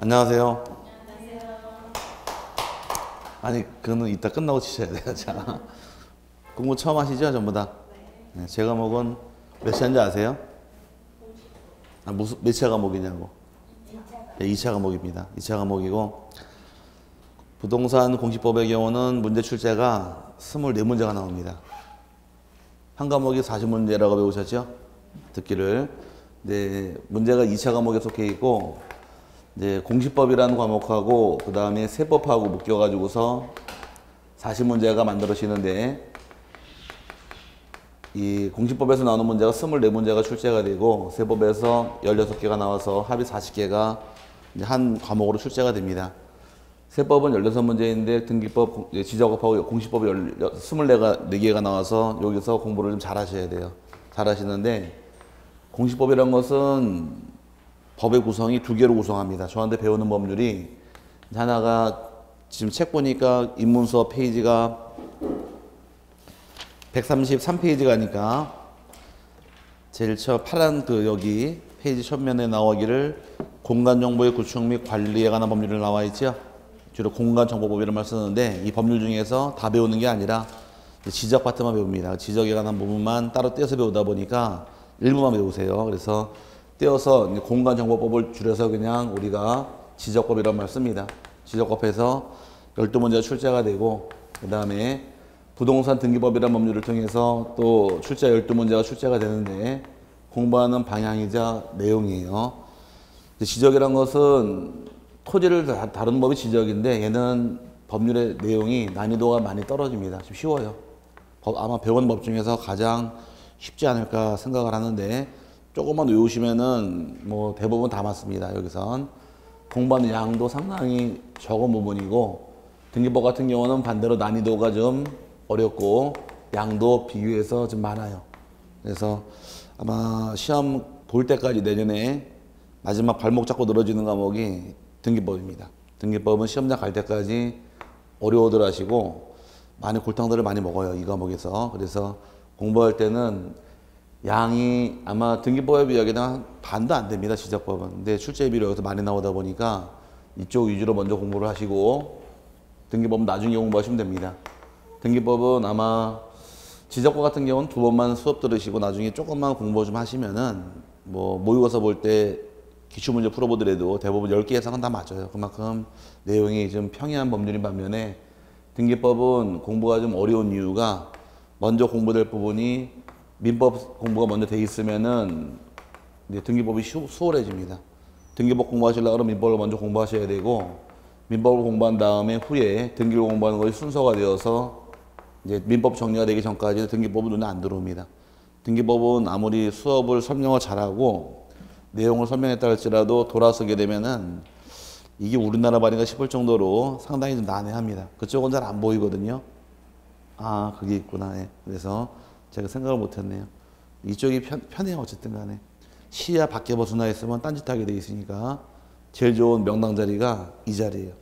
안녕하세요. 아니, 그거는 이따 끝나고 치셔야 돼요. 자, 공부 처음 하시죠, 전부 다? 네, 제 과목은 몇 시간인지 아세요? 몇 차 과목이냐고? 네, 2차 과목입니다. 2차 과목이고, 부동산 공시법의 경우는 문제 출제가 24문제가 나옵니다. 한 과목이 40문제라고 배우셨죠? 듣기를. 네, 문제가 2차 과목에 속해 있고, 이제 공시법이라는 과목하고 그 다음에 세법하고 묶여가지고서 40문제가 만들어지는데, 이 공시법에서 나오는 문제가 24문제가 출제가 되고 세법에서 16개가 나와서 합이 40개가 이제 한 과목으로 출제가 됩니다. 세법은 16문제인데 등기법, 지적법하고 공시법이 24개가 나와서 여기서 공부를 좀 잘 하셔야 돼요. 잘 하시는데, 공시법이란 것은 법의 구성이 두 개로 구성합니다. 저한테 배우는 법률이 하나가 지금 책 보니까 입문서 페이지가 133페이지가니까 제일 파란 여기 페이지 첫면에 나오기를 공간정보의 구축 및 관리에 관한 법률이 나와 있죠. 주로 공간정보법 말 쓰는데 이 법률 중에서 다 배우는 게 아니라 지적 파트만 배웁니다. 지적에 관한 부분만 따로 떼서 배우다 보니까 일부만 배우세요. 그래서 떼어서 공간정보법을 줄여서 그냥 우리가 지적법이라는 말 씁니다. 지적법에서 12문제가 출제가 되고 그 다음에 부동산 등기법이라는 법률을 통해서 또 출제 12문제가 출제가 되는데 공부하는 방향이자 내용이에요. 지적이란 것은 토지를 다루는 법이 지적인데 얘는 법률의 내용이 난이도가 많이 떨어집니다. 좀 쉬워요. 아마 배운 법 중에서 가장 쉽지 않을까 생각을 하는데 조금만 외우시면은 뭐 대부분 다 맞습니다. 여기선 공부하는 양도 상당히 적은 부분이고 등기법 같은 경우는 반대로 난이도가 좀 어렵고 양도 비교해서 좀 많아요. 그래서 아마 시험 볼 때까지 내년에 마지막 발목 잡고 늘어지는 과목이 등기법입니다. 등기법은 시험장 갈 때까지 어려워들 하시고 많이 골탕들을 많이 먹어요. 이 과목에서. 그래서 공부할 때는 양이 아마 등기법에 비하면 한 반도 안 됩니다. 지적법은. 근데 출제비로 여기서 많이 나오다 보니까 이쪽 위주로 먼저 공부를 하시고 등기법은 나중에 공부하시면 됩니다. 등기법은 아마 지적법 같은 경우는 2번만 수업 들으시고 나중에 조금만 공부 좀 하시면은 뭐 모의고사 볼 때 기출문제 풀어보더라도 대부분 10개 이상은 다 맞아요. 그만큼 내용이 좀 평이한 법률인 반면에 등기법은 공부가 좀 어려운 이유가 먼저 공부될 부분이 민법 공부가 먼저 돼 있으면은 이제 등기법이 수월해집니다. 등기법 공부하시려고 하면 민법을 먼저 공부하셔야 되고 민법을 공부한 다음에 후에 등기를 공부하는 것이 순서가 되어서 이제 민법 정리가 되기 전까지는 등기법은 눈에 안 들어옵니다. 등기법은 아무리 수업을 설명을 잘하고 내용을 설명했다 할지라도 돌아서게 되면은 이게 우리나라 말인가 싶을 정도로 상당히 좀 난해합니다. 그쪽은 잘 안 보이거든요. 아, 그게 있구나. 예. 그래서 제가 생각을 못했네요. 이쪽이 편해요. 어쨌든 간에. 시야 밖에 벗어나 있으면 딴짓하게 돼 있으니까 제일 좋은 명당 자리가 이 자리예요.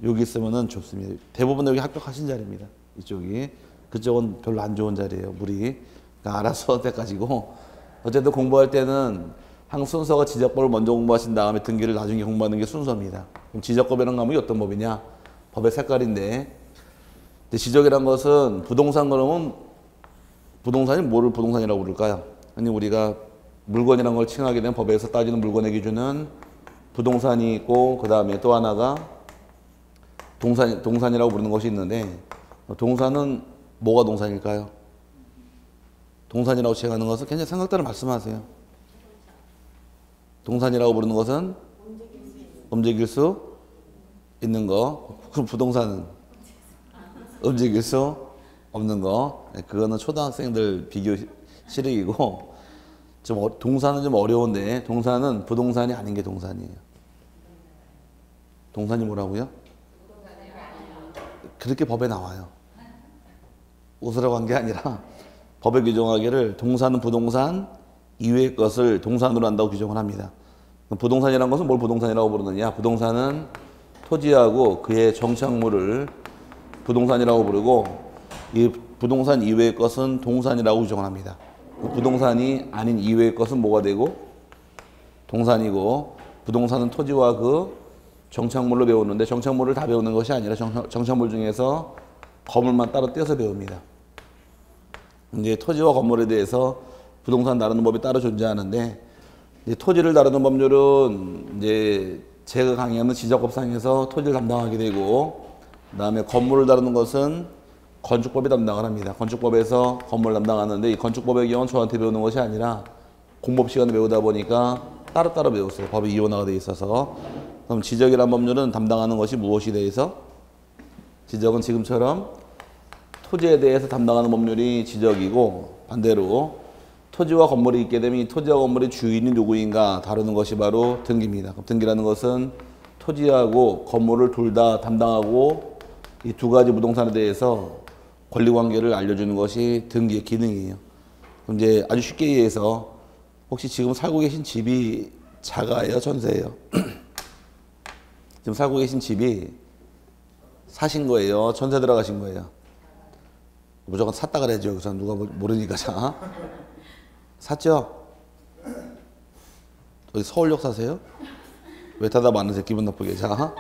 여기 있으면은 좋습니다. 대부분 여기 합격하신 자리입니다. 이쪽이. 그쪽은 별로 안 좋은 자리예요. 물이. 그러니까 알아서 때까지고. 어쨌든 공부할 때는 항상 순서가 지적법을 먼저 공부하신 다음에 등기를 나중에 공부하는 게 순서입니다. 그럼 지적법이라는 과목이 어떤 법이냐? 법의 색깔인데 지적이란 것은 부동산 그러면 부동산이 뭐를 부동산이라고 부를까요? 아니 우리가 물건이라는 걸 칭하게 되면 법에서 따지는 물건의 기준은 부동산이 있고 그 다음에 또 하나가 동산이라고 부르는 것이 있는데 동산은 뭐가 동산일까요? 동산이라고 칭하는 것은 굉장히 생각대로 말씀하세요. 동산이라고 부르는 것은 움직일 수 있는 거. 그럼 부동산은 움직일 수 없는 거. 그거는 초등학생들 비교 실력이고 동산은 좀 어려운데 동산은 부동산이 아닌 게 동산이에요. 동산이 뭐라고요? 그렇게 법에 나와요. 웃으라고 한 게 아니라 법에 규정하기를 동산은 부동산 이외의 것을 동산으로 한다고 규정을 합니다. 부동산이라는 것은 뭘 부동산이라고 부르느냐? 부동산은 토지하고 그의 정착물을 부동산이라고 부르고 이 부동산 이외의 것은 동산이라고 규정을 합니다. 부동산이 아닌 이외의 것은 뭐가 되고? 동산이고 부동산은 토지와 그 정착물로 배우는데 정착물을 다 배우는 것이 아니라 정착물 중에서 건물만 따로 떼서 배웁니다. 이제 토지와 건물에 대해서 부동산 다루는 법이 따로 존재하는데 이제 토지를 다루는 법률은 이제 제가 강의하는 지적법상에서 토지를 담당하게 되고 그다음에 건물을 다루는 것은 건축법이 담당을 합니다. 건축법에서 건물을 담당하는데 이 건축법의 경우는 저한테 배우는 것이 아니라 공법 시간에 배우다 보니까 따로따로 배웠어요. 법이 이원화가 되어 있어서. 그럼 지적이란 법률은 담당하는 것이 무엇에 대해서? 지적은 지금처럼 토지에 대해서 담당하는 법률이 지적이고 반대로 토지와 건물이 있게 되면 이 토지와 건물의 주인이 누구인가 다루는 것이 바로 등기입니다. 그럼 등기라는 것은 토지하고 건물을 둘 다 담당하고 이 두 가지 부동산에 대해서 권리관계를 알려주는 것이 등기의 기능이에요. 그럼 이제 아주 쉽게 얘기해서 혹시 지금 살고 계신 집이 자가예요? 전세예요? 지금 살고 계신 집이 사신 거예요? 전세 들어가신 거예요? 무조건 샀다 그래야죠. 여기서 누가 모르니까. 자, 샀죠? 어디 서울역 사세요? 왜 대답 안 하세요? 기분 나쁘게. 자,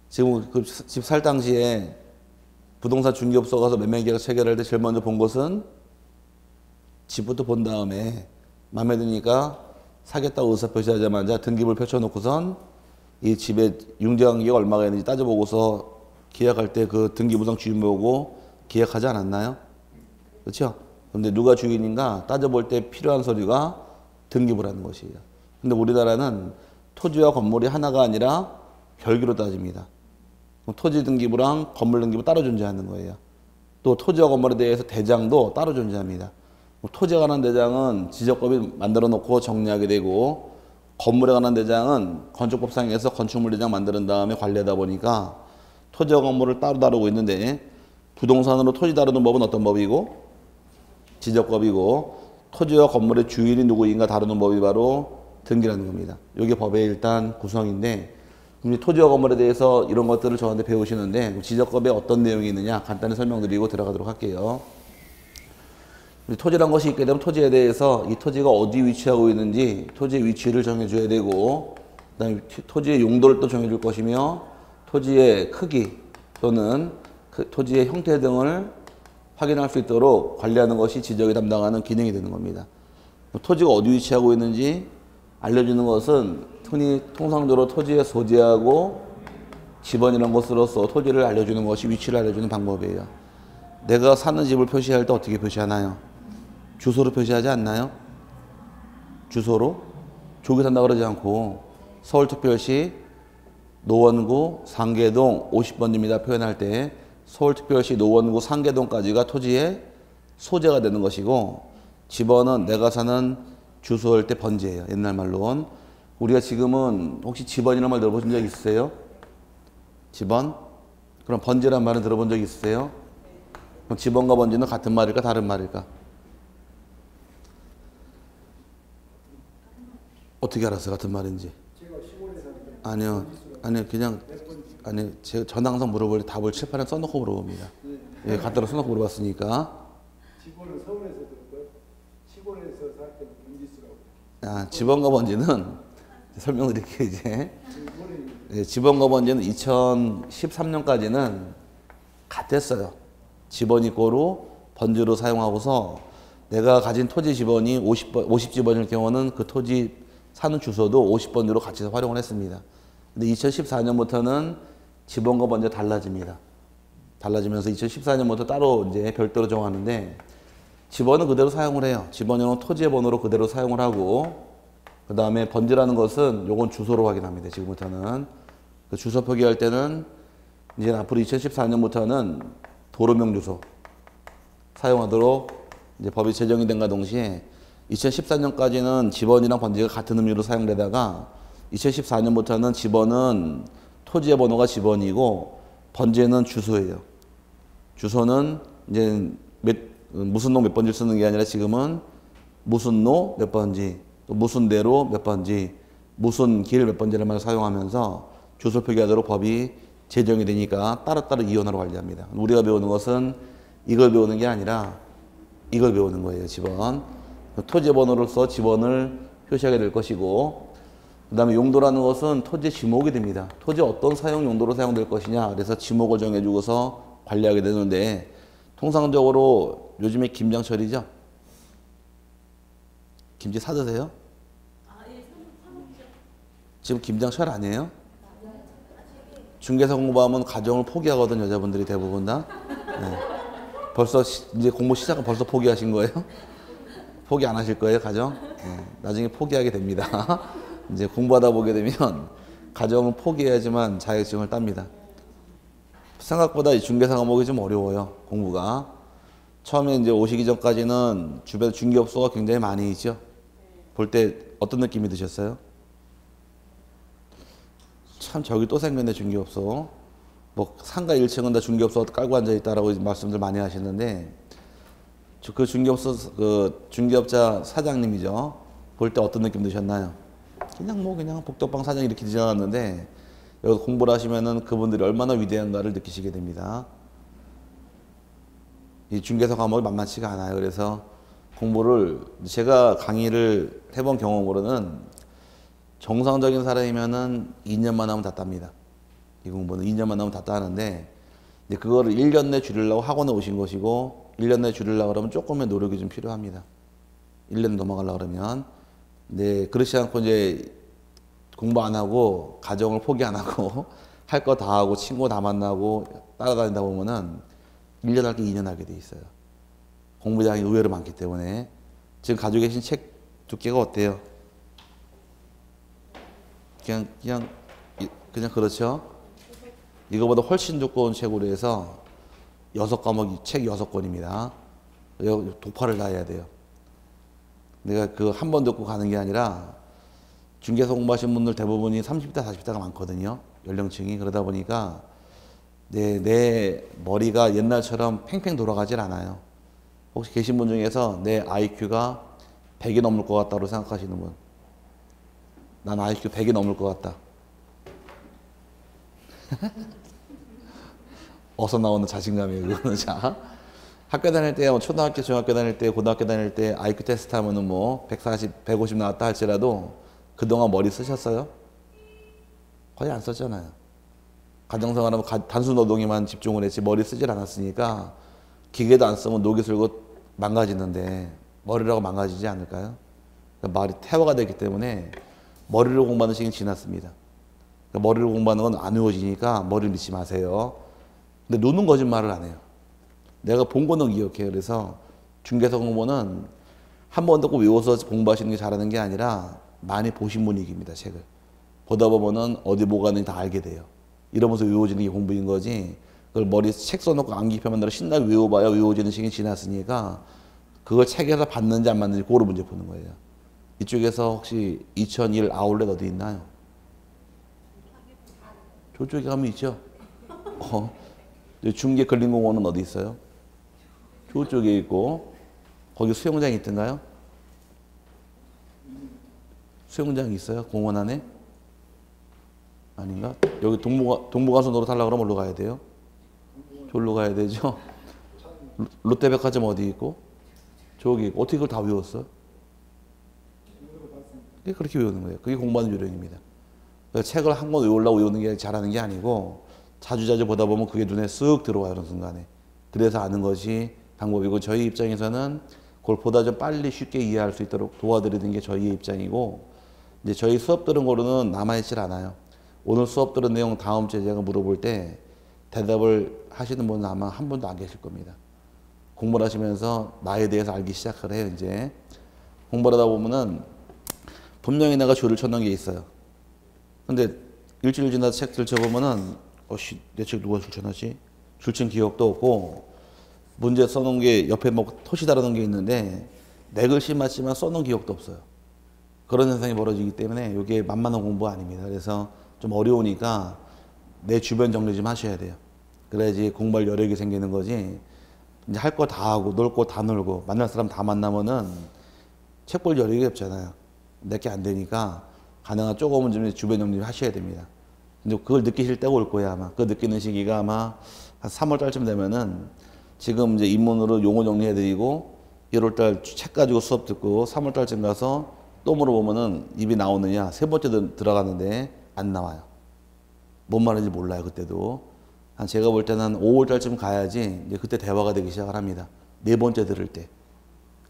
지금 그 집 살 당시에 부동산 중개업소 가서 매매계약 체결할 때 제일 먼저 본 것은 집부터 본 다음에 마음에 드니까 사겠다고 의사표시하자마자 등기부를 펼쳐놓고선 이 집의 융자관계가 얼마가 있는지 따져보고서 계약할 때 그 등기부상 주인 보고 계약하지 않았나요? 그렇죠? 근데 누가 주인인가 따져볼 때 필요한 서류가 등기부라는 것이에요. 근데 우리나라는 토지와 건물이 하나가 아니라 별개로 따집니다. 토지 등기부랑 건물 등기부 따로 존재하는 거예요. 또 토지와 건물에 대해서 대장도 따로 존재합니다. 토지에 관한 대장은 지적법이 만들어 놓고 정리하게 되고 건물에 관한 대장은 건축법상에서 건축물 대장 만드는 다음에 관리하다 보니까 토지와 건물을 따로 다루고 있는데 부동산으로 토지 다루는 법은 어떤 법이고 지적법이고 토지와 건물의 주인이 누구인가 다루는 법이 바로 등기라는 겁니다. 이게 법의 일단 구성인데 토지와 건물에 대해서 이런 것들을 저한테 배우시는데 지적법에 어떤 내용이 있느냐 간단히 설명드리고 들어가도록 할게요. 토지란 것이 있게 되면 토지에 대해서 이 토지가 어디 위치하고 있는지 토지의 위치를 정해줘야 되고 그다음에 토지의 용도를 또 정해줄 것이며 토지의 크기 또는 그 토지의 형태 등을 확인할 수 있도록 관리하는 것이 지적이 담당하는 기능이 되는 겁니다. 토지가 어디 위치하고 있는지 알려주는 것은 통상적으로 토지의 소재하고 지번이라는 것으로서 토지를 알려주는 것이 위치를 알려주는 방법이에요. 내가 사는 집을 표시할 때 어떻게 표시하나요? 주소로 표시하지 않나요? 주소로? 조기 산다 그러지 않고 서울특별시 노원구 상계동 50번지입니다 표현할 때 서울특별시 노원구 상계동까지가 토지의 소재가 되는 것이고 지번은 내가 사는 주소할 때 번지예요. 옛날 말로는. 우리가 지금은 혹시 지번이라는 말 들어보신 적 있으세요? 지번? 그럼 번지라는 말은 들어본 적 있으세요? 그럼 지번과 번지는 같은 말일까 다른 말일까? 어떻게 알았어요? 같은 말인지? 아니요. 전 항상 물어볼 때 답을 칠판에 써놓고 물어봅니다. 예, 갖다가 써놓고 물어봤으니까. 지번은 서울에서 들었고요. 시골에서 살 때는 번지수라고. 아, 지번과 번지는 설명드릴게요, 이제. 예, 지번과 번지는 2013년까지는 같았어요. 지번 이꼬로 번지로 사용하고서 내가 가진 토지 지번이 50지번일 경우는 그 토지 사는 주소도 50번으로 같이 활용을 했습니다. 근데 2014년부터는 지번과 번지가 달라집니다. 달라지면서 2014년부터 따로 이제 별도로 정하는데 지번은 그대로 사용을 해요. 지번은 토지의 번호로 그대로 사용을 하고 그 다음에 번지라는 것은 요건 주소로 확인합니다. 지금부터는 그 주소 표기할 때는 이제 앞으로 2014년부터는 도로명 주소 사용하도록 이제 법이 제정이 된과 동시에 2014년까지는 지번이랑 번지가 같은 의미로 사용되다가 2014년부터는 지번은 토지의 번호가 지번이고 번지는 주소예요. 주소는 이제 무슨 동 몇 번지를 쓰는 게 아니라 지금은 무슨 노 몇 번지, 또 무슨 대로 몇 번지, 무슨 길 몇 번지를 말 사용하면서 주소 표기하도록 법이 제정이 되니까 따로따로 이원화로 관리합니다. 우리가 배우는 것은 이걸 배우는 게 아니라 이걸 배우는 거예요. 지번. 토지 번호로서 지번을 표시하게 될 것이고 그 다음에 용도라는 것은 토지 지목이 됩니다. 토지 어떤 사용 용도로 사용될 것이냐. 그래서 지목을 정해주고서 관리하게 되는데, 통상적으로 요즘에 김장철이죠? 김치 사 드세요? 지금 김장철 아니에요? 중개사 공부하면 가정을 포기하거든, 여자분들이 대부분 다. 네. 벌써 이제 공부 시작은 벌써 포기하신 거예요? 포기 안 하실 거예요, 가정? 네. 나중에 포기하게 됩니다. 이제 공부하다 보게 되면 가정을 포기해야지만 자격증을 땁니다. 생각보다 이 중개사 과목이 좀 어려워요, 공부가. 처음에 이제 오시기 전까지는 주변 중개업소가 굉장히 많이 있죠. 볼 때 어떤 느낌이 드셨어요? 참 저기 또 생겼네, 중개업소. 뭐 상가 1층은 다 중개업소 깔고 앉아 있다라고 말씀들 많이 하시는데, 그 중개업소 그 중개업자 사장님이죠. 볼 때 어떤 느낌 드셨나요? 그냥 복덕방 사장 이렇게 지나갔는데, 여기 공부를 하시면은 그분들이 얼마나 위대한가를 느끼시게 됩니다. 이 중개사 과목이 만만치가 않아요. 그래서 공부를 제가 강의를 해본 경험으로는 정상적인 사람이면은 2년만 하면 다 땁니다. 이 공부는 2년만 하면 다 따는데, 이제 그거를 1년 내 줄이려고 학원에 오신 것이고, 1년 내 줄이려고 그러면 조금의 노력이 좀 필요합니다. 1년 넘어가려고 그러면. 네, 그렇지 않고 이제 공부 안 하고, 가정을 포기 안 하고, 할 거 다 하고, 친구 다 만나고, 따라다니다 보면은 1년 할 게 2년 하게 돼 있어요. 공부량이 의외로 많기 때문에. 지금 가지고 계신 책 두께가 어때요? 그냥 그렇죠. 이거보다 훨씬 두꺼운 책으로 해서 6과목, 책 6권입니다. 독파를 다 해야 돼요. 내가 그 한 번 듣고 가는 게 아니라, 중개사 공부하신 분들 대부분이 30대, 40대가 많거든요. 연령층이. 그러다 보니까 내 머리가 옛날처럼 팽팽 돌아가질 않아요. 혹시 계신 분 중에서 내 IQ가 100이 넘을 것 같다고 생각하시는 분? 난 IQ 100이 넘을 것 같다. 어서 나오는 자신감이에요, 그거는. 자, 학교 다닐 때, 초등학교, 중학교 다닐 때, 고등학교 다닐 때 IQ 테스트 하면은 뭐 140, 150 나왔다 할지라도 그동안 머리 쓰셨어요? 거의 안 썼잖아요. 가정생활하면 단순 노동에만 집중을 했지 머리 쓰질 않았으니까, 기계도 안 쓰면 녹이 슬고 망가지는데 머리라고 망가지지 않을까요? 그러니까 말이 태화가 되기 때문에 머리를 공부하는 시기는 지났습니다. 그러니까 머리를 공부하는 건 안 외워지니까 머리를 믿지 마세요. 근데 노는 거짓말을 안 해요. 내가 본 거는 기억해요. 그래서 중개사 공부는 한 번 듣고 외워서 공부하시는 게 잘하는 게 아니라, 많이 보신 분위기입니다, 책을. 보다 보면은 어디 뭐가 있는지 다 알게 돼요. 이러면서 외워지는 게 공부인 거지, 그걸 머리에 책 써놓고 암기 펴만들어 신나게 외워봐야 외워지는 시기 지났으니까, 그걸 책에서 봤는지 안 봤는지 그거로 문제 푸는 거예요. 이쪽에서 혹시 2001 아울렛 어디 있나요? 저쪽에 가면 있죠? 중계 근린공원은 어디 있어요? 저쪽에 있고, 거기 수영장이 있던가요? 수영장이 있어요? 공원 안에? 아닌가? 여기 동부가서 놀아달라고 그러면 어디로 가야 돼요? 저기로 가야 되죠? 롯데백화점 어디 있고? 저기 있고. 어떻게 그걸 다 외웠어? 그렇게 외우는 거예요. 그게 공부하는 요령입니다. 그러니까 책을 한 권 외우려고 외우는 게 잘하는 게 아니고, 자주자주 보다 보면 그게 눈에 쓱 들어와요, 어느 순간에. 그래서 아는 것이 방법이고, 저희 입장에서는 그걸 보다 좀 빨리 쉽게 이해할 수 있도록 도와드리는 게 저희의 입장이고, 이제 저희 수업 들은 거로는 남아있질 않아요. 오늘 수업 들은 내용 다음 주에 제가 물어볼 때 대답을 하시는 분은 아마 한 분도 안 계실 겁니다. 공부를 하시면서 나에 대해서 알기 시작을 해요, 이제. 공부를 하다 보면은 분명히 내가 줄을 쳐놓은 게 있어요. 근데 일주일 지나서 책 들춰보면은, 내 책 누가 줄 쳐놨지? 줄 친 기억도 없고, 문제 써놓은 게 옆에 뭐 토시 달아놓은 게 있는데 내 글씨 맞지만 써놓은 기억도 없어요. 그런 현상이 벌어지기 때문에 이게 만만한 공부가 아닙니다. 그래서 좀 어려우니까 내 주변 정리 좀 하셔야 돼요. 그래야지 공부할 여력이 생기는 거지. 이제 할 거 다 하고 놀 거 다 놀고 만날 사람 다 만나면은 책 볼 여력이 없잖아요. 내게 안 되니까 가능한 조금은 좀 주변 정리 하셔야 됩니다. 근데 그걸 느끼실 때가 올 거예요, 아마. 그 느끼는 시기가 아마 한 3월 달쯤 되면은, 지금 이제 입문으로 용어 정리해드리고 1월 달 책 가지고 수업 듣고 3월 달쯤 가서 또 물어보면은 입이 나오느냐, 세 번째 들어가는데 안 나와요. 뭔 말인지 몰라요, 그때도. 한 제가 볼 때는 한 5월 달쯤 가야지 이제 그때 대화가 되기 시작을 합니다. 네 번째 들을 때.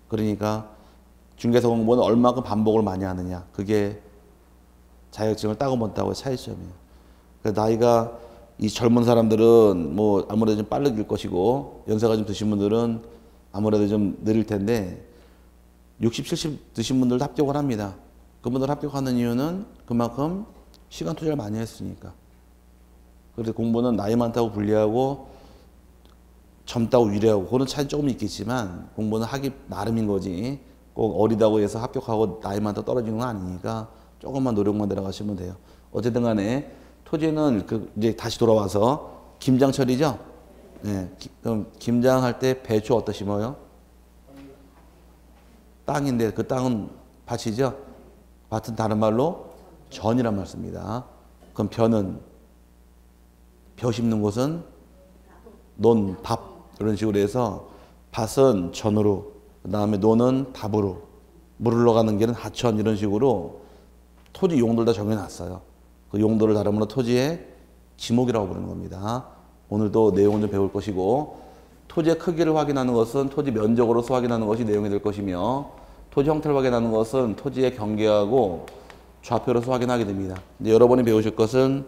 그러니까 중개사 공부는 얼마큼 반복을 많이 하느냐. 그게 자격증을 따고 못 따고의 차이점이에요. 그러니까 나이가 이 젊은 사람들은 뭐 아무래도 좀 빠르길 것이고 연세가 좀 드신 분들은 아무래도 좀 느릴 텐데 60, 70 드신 분들도 합격을 합니다. 그분들 합격하는 이유는 그만큼 시간 투자를 많이 했으니까. 그래서 공부는 나이 많다고 불리하고 젊다고 위례하고 그런 차이는 조금 있겠지만 공부는 하기 나름인 거지 꼭 어리다고 해서 합격하고 나이 많다고 떨어지는 건 아니니까 조금만 노력만 들어가시면 돼요. 어쨌든 간에 토지는 이제 다시 돌아와서 김장철이죠? 네. 그럼 김장할 때 배추 어디다 심어요? 땅인데 그 땅은 밭이죠? 밭은 다른 말로 전이란 말 씁니다. 그럼 벼 심는 곳은 논, 밥 이런 식으로 해서 밭은 전으로 그 다음에 논은 답으로 물 흘러가는 길은 하천 이런 식으로 토지 용도를 다 정해놨어요. 그 용도를 다름으로 토지의 지목이라고 부르는 겁니다. 오늘도 내용을 좀 배울 것이고 토지의 크기를 확인하는 것은 토지 면적으로서 확인하는 것이 내용이 될 것이며 토지 형태를 확인하는 것은 토지의 경계하고 좌표로서 확인하게 됩니다. 이제 여러분이 배우실 것은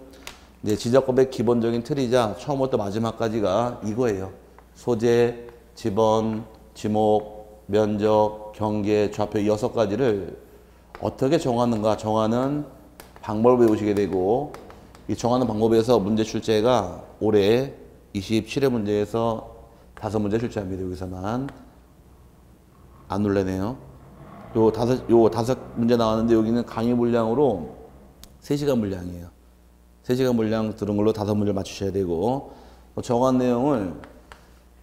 이제 지적법의 기본적인 틀이자 처음부터 마지막까지가 이거예요. 소재, 지번, 지목, 면적, 경계, 좌표 이 6가지를 어떻게 정하는가 정하는 방법을 배우시게 되고 이 정하는 방법에서 문제 출제가 올해 27회 문제에서 5문제 출제합니다. 여기서만 안 놀래네요. 요 5문제 나왔는데 여기는 강의 분량으로 3시간 분량이에요. 3시간 분량 들은 걸로 5문제를 맞추셔야 되고 정한 내용을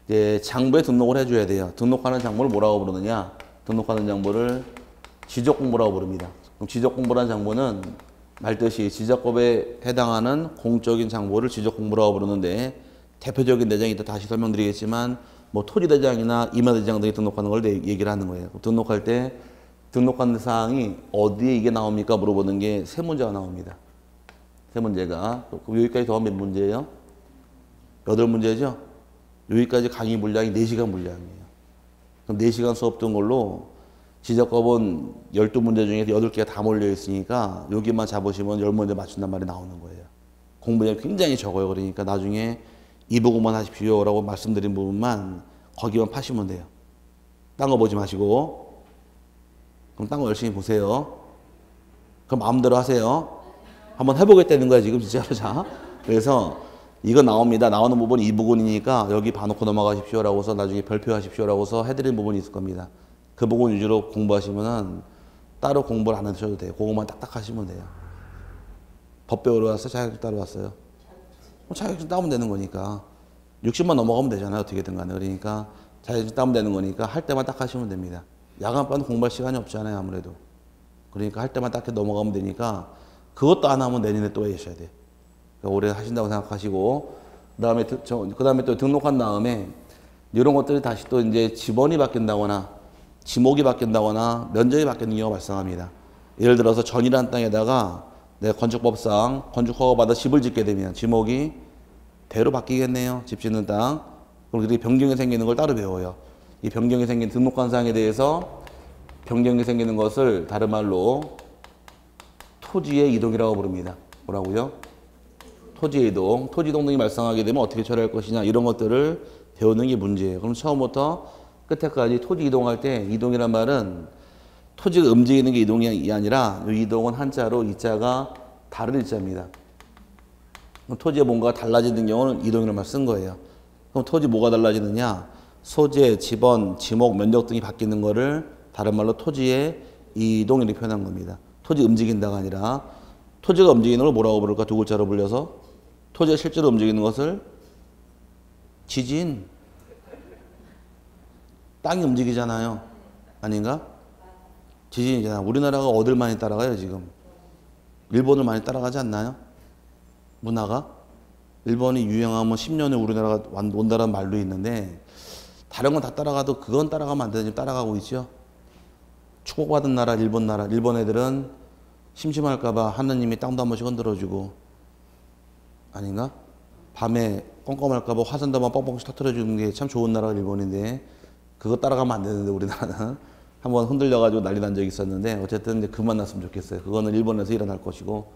이제 장부에 등록을 해줘야 돼요. 등록하는 장부를 뭐라고 부르느냐? 등록하는 장부를 지적공부라고 부릅니다. 그럼 지적공부라는 장부는 말뜻이 지적법에 해당하는 공적인 장부를 지적공부라고 부르는데 대표적인 내장이 있다 다시 설명드리겠지만 뭐 토지대장이나 임야대장 등이 등록하는 걸 얘기를 하는 거예요. 등록할 때 등록하는 사항이 어디에 이게 나옵니까? 물어보는 게 3문제가 나옵니다. 3문제가. 그럼 여기까지 더하면 몇 문제예요? 8문제죠? 여기까지 강의 분량이 4시간 분량이에요. 그럼 4시간 수업 든 걸로 지적법은 12문제 중에 8개가 다 몰려 있으니까 여기만 잡으시면 10문제 맞춘단 말이 나오는 거예요. 공부량이 굉장히 적어요. 그러니까 나중에 이 부분만 하십시오 라고 말씀드린 부분만 거기만 파시면 돼요. 딴 거 보지 마시고. 그럼 딴 거 열심히 보세요. 그럼 마음대로 하세요. 한번 해보겠다는 거야 지금 진짜로. 자, 그래서 이거 나옵니다. 나오는 부분이 이 부분이니까 여기 봐놓고 넘어가십시오 라고서 나중에 별표하십시오 라고서 해드린 부분이 있을 겁니다. 그 부분 위주로 공부하시면은 따로 공부를 안 하셔도 돼요. 그것만 딱딱 하시면 돼요. 법 배우러 왔어요? 자격증 따러 왔어요? 자격증 따면 되는 거니까 60만 넘어가면 되잖아요. 어떻게든 간에. 그러니까 자격증 따면 되는 거니까 할 때만 딱 하시면 됩니다. 야간반은 공부할 시간이 없잖아요. 아무래도. 그러니까 할 때만 딱 넘어가면 되니까 그것도 안 하면 내년에 또 하셔야 돼요. 그러니까 올해 하신다고 생각하시고 그다음에 또 등록한 다음에 이런 것들이 다시 또 이제 지번이 바뀐다거나 지목이 바뀐다거나 면적이 바뀌는 경우가 발생합니다. 예를 들어서 전이라는 땅에다가 내가 건축법상 건축 허가 받아 집을 짓게 되면 지목이 대로 바뀌겠네요. 집 짓는 땅. 그럼 그게 변경이 생기는 걸 따로 배워요. 이 변경이 생긴 등록한 사항에 대해서 변경이 생기는 것을 다른 말로 토지의 이동이라고 부릅니다. 뭐라고요? 토지의 이동. 토지 이동 등이 발생하게 되면 어떻게 처리할 것이냐 이런 것들을 배우는 게 문제예요. 그럼 처음부터 끝에까지 토지 이동할 때 이동이란 말은 토지가 움직이는 게 이동이 아니라 이 이동은 한자로 이자가 다른 이자입니다. 토지에 뭔가 달라지는 경우는 이동이라는 말 쓴 거예요. 그럼 토지 뭐가 달라지느냐? 소재, 지번, 지목, 면적 등이 바뀌는 거를 다른 말로 토지의 이동 이렇게 표현한 겁니다. 토지 움직인다가 아니라 토지가 움직이는 걸 뭐라고 부를까? 두 글자로 불려서 토지가 실제로 움직이는 것을 지진. 땅이 움직이잖아요. 아닌가? 지진이잖아. 우리나라가 어딜 많이 따라가요, 지금? 일본을 많이 따라가지 않나요? 문화가? 일본이 유행하면 10년에 우리나라가 온다는 말도 있는데, 다른 건 다 따라가도 그건 따라가면 안 되는지 따라가고 있죠? 축복받은 나라, 일본 애들은 심심할까봐 하느님이 땅도 한 번씩 흔들어주고, 아닌가? 밤에 껌껌할까봐 화산도 한번 뻥뻥씩 터트려주는 게 참 좋은 나라가 일본인데, 그거 따라가면 안 되는데, 우리나라는. 한번 흔들려가지고 난리 난 적이 있었는데, 어쨌든 이제 그만 났으면 좋겠어요. 그거는 일본에서 일어날 것이고,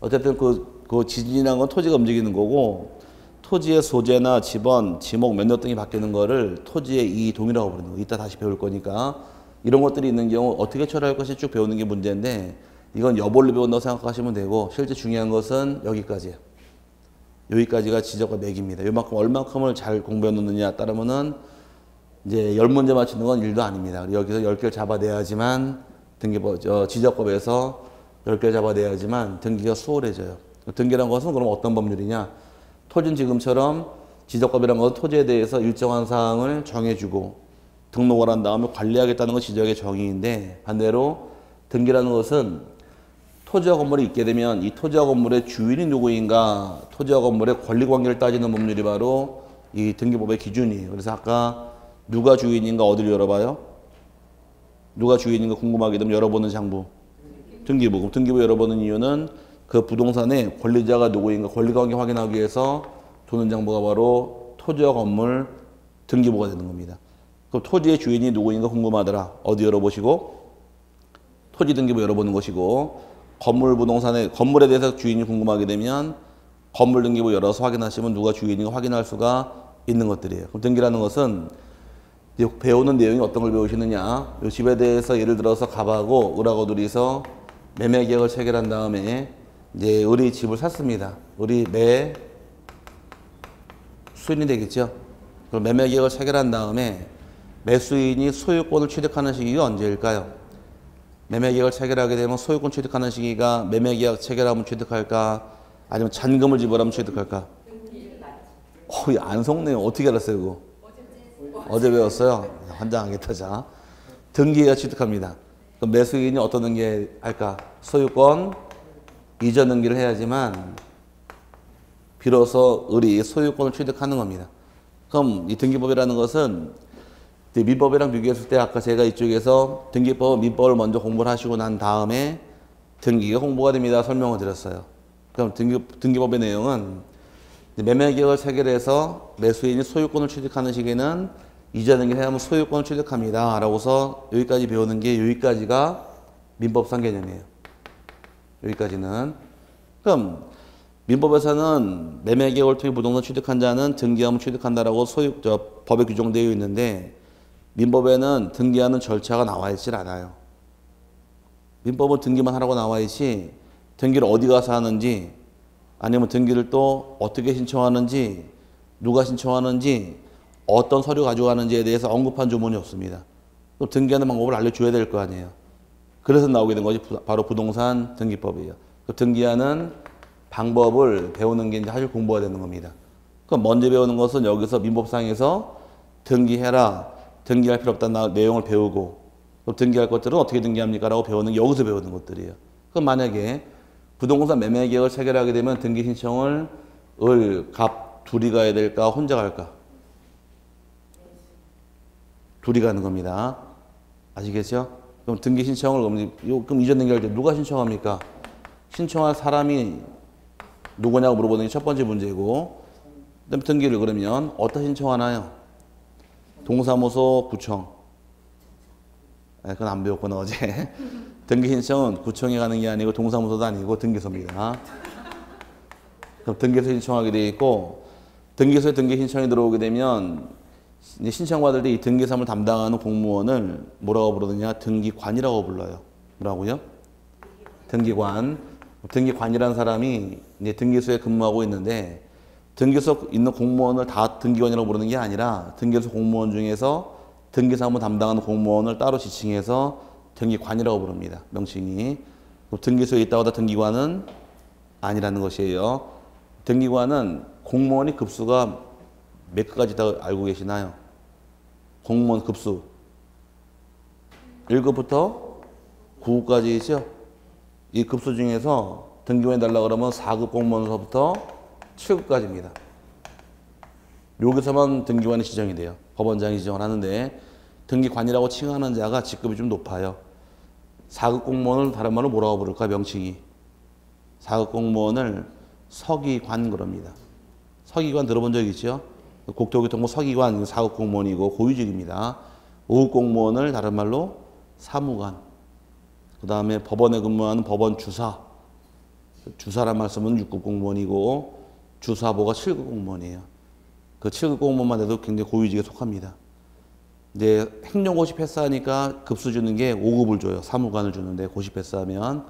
어쨌든 그 지진이라는 건 토지가 움직이는 거고, 토지의 소재나 지번, 지목, 면적 등이 바뀌는 거를 토지의 이동이라고 부르는 거. 이따 다시 배울 거니까. 이런 것들이 있는 경우 어떻게 처리할 것인지 쭉 배우는 게 문제인데, 이건 여벌로 배운다고 생각하시면 되고, 실제 중요한 것은 여기까지예요. 여기까지가 지적과 맥입니다. 요만큼 얼만큼을 잘 공부해 놓느냐에 따르면은 이제 10문제 맞추는 건 일도 아닙니다. 여기서 10개를 잡아내야지만 지적법에서 10개를 잡아내야지만 등기가 수월해져요. 등기란 것은 그럼 어떤 법률이냐? 토지는 지금처럼 지적법이란 것은 토지에 대해서 일정한 사항을 정해주고 등록을 한 다음에 관리하겠다는 건 지적의 정의인데, 반대로 등기라는 것은 토지와 건물이 있게 되면 이 토지와 건물의 주인이 누구인가, 토지와 건물의 권리관계를 따지는 법률이 바로 이 등기법의 기준이에요. 그래서 아까 누가 주인인가 어디를 열어봐요? 누가 주인인가 궁금하게 되면 열어보는 장부. 등기부. 그럼 등기부 열어보는 이유는 그 부동산의 권리자가 누구인가 권리관계 확인하기 위해서 도는 장부가 바로 토지와 건물 등기부가 되는 겁니다. 그럼 토지의 주인이 누구인가 궁금하더라. 어디 열어보시고? 토지 등기부 열어보는 것이고, 건물 부동산의 건물에 대해서 주인이 궁금하게 되면 건물 등기부 열어서 확인하시면 누가 주인인가 확인할 수가 있는 것들이에요. 그럼 등기라는 것은 배우는 내용이 어떤 걸 배우시느냐, 이 집에 대해서 예를 들어서 갑하고 을하고 둘이서 매매 계약을 체결한 다음에 이제 을이 집을 샀습니다. 을이 매 수인이 되겠죠. 그럼 매매 계약을 체결한 다음에 매수인이 소유권을 취득하는 시기가 언제일까요? 매매계약을 체결하게 되면 소유권 취득하는 시기가 매매계약 체결하면 취득할까? 아니면 잔금을 지불하면 취득할까? 안 속네요. 어떻게 알았어요, 그거? 어제 배웠어요? 환장하겠다, 자. 등기가 취득합니다. 그럼 매수인이 어떤 등기 할까? 소유권 이전 등기를 해야지만 비로소 을이 소유권을 취득하는 겁니다. 그럼 이 등기법이라는 것은 민법이랑 비교했을 때 아까 제가 이쪽에서 등기법, 민법을 먼저 공부를 하시고 난 다음에 등기가 공부가 됩니다. 설명을 드렸어요. 그럼 등기법의 내용은 매매계약을 체결해서 매수인이 소유권을 취득하는 시기는 이전 등기를 해야 하면 소유권을 취득합니다. 라고서 여기까지 배우는 게 여기까지가 민법상 개념이에요. 여기까지는. 그럼 민법에서는 매매계약을 통해 부동산 취득한 자는 등기하면 취득한다라고 법에 규정되어 있는데, 민법에는 등기하는 절차가 나와 있질 않아요. 민법은 등기만 하라고 나와 있지 등기를 어디 가서 하는지, 아니면 등기를 또 어떻게 신청하는지, 누가 신청하는지, 어떤 서류 가져가는지에 대해서 언급한 조문이 없습니다. 또 등기하는 방법을 알려줘야 될 거 아니에요. 그래서 나오게 된 것이 바로 부동산 등기법이에요. 그 등기하는 방법을 배우는 게 이제 사실 공부가 되는 겁니다. 그럼 먼저 배우는 것은 여기서 민법상에서 등기해라, 등기할 필요 없다는 내용을 배우고, 또 등기할 것들은 어떻게 등기합니까? 라고 배우는 게 여기서 배우는 것들이에요. 그럼 만약에 부동산 매매 계약을 체결하게 되면 등기 신청을 갑 둘이 가야 될까? 혼자 갈까? 둘이 가는 겁니다. 아시겠죠? 그럼 등기 신청을 그럼 이전 등기할 때 누가 신청합니까? 신청할 사람이 누구냐고 물어보는 게 첫 번째 문제고, 그다음에 등기를 그러면 어디다 신청하나요? 동사무소, 구청. 그건 안 배웠구나, 어제. 등기 신청은 구청에 가는 게 아니고 동사무소도 아니고 등기소입니다. 그럼 등기소 신청하게 돼 있고, 등기소에 등기 신청이 들어오게 되면 이제 신청받을 때 이 등기사업을 담당하는 공무원을 뭐라고 부르느냐? 등기관이라고 불러요. 뭐라고요? 등기관. 등기관이라는 사람이 이제 등기소에 근무하고 있는데, 등기소 있는 공무원을 다 등기관이라고 부르는 게 아니라 등기소 공무원 중에서 등기사무 담당하는 공무원을 따로 지칭해서 등기관이라고 부릅니다. 명칭이. 등기소에 있다고 다 등기관은 아니라는 것이에요. 등기관은 공무원이 급수가 몇 가지 다 알고 계시나요? 공무원 급수 1급부터 9급까지죠. 이 급수 중에서 등기관이 달라고 그러면 4급 공무원서부터 7급까지입니다. 여기서만 등기관이 지정이 돼요. 법원장이 지정을 하는데, 등기관이라고 칭하는 자가 직급이 좀 높아요. 4급 공무원을 다른 말로 뭐라고 부를까, 명칭이. 4급 공무원을 서기관 그럽니다. 서기관 들어본 적 있죠? 국토교통부 서기관 4급 공무원이고 고위직입니다. 5급 공무원을 다른 말로 사무관. 그 다음에 법원에 근무하는 법원 주사. 주사란 말씀은 6급 공무원이고 주사보가 7급 공무원이에요. 그 7급 공무원만 해도 굉장히 고위직에 속합니다. 이제 행정고시 패스하니까 급수 주는 게 5급을 줘요. 사무관을 주는데 고시 패스하면.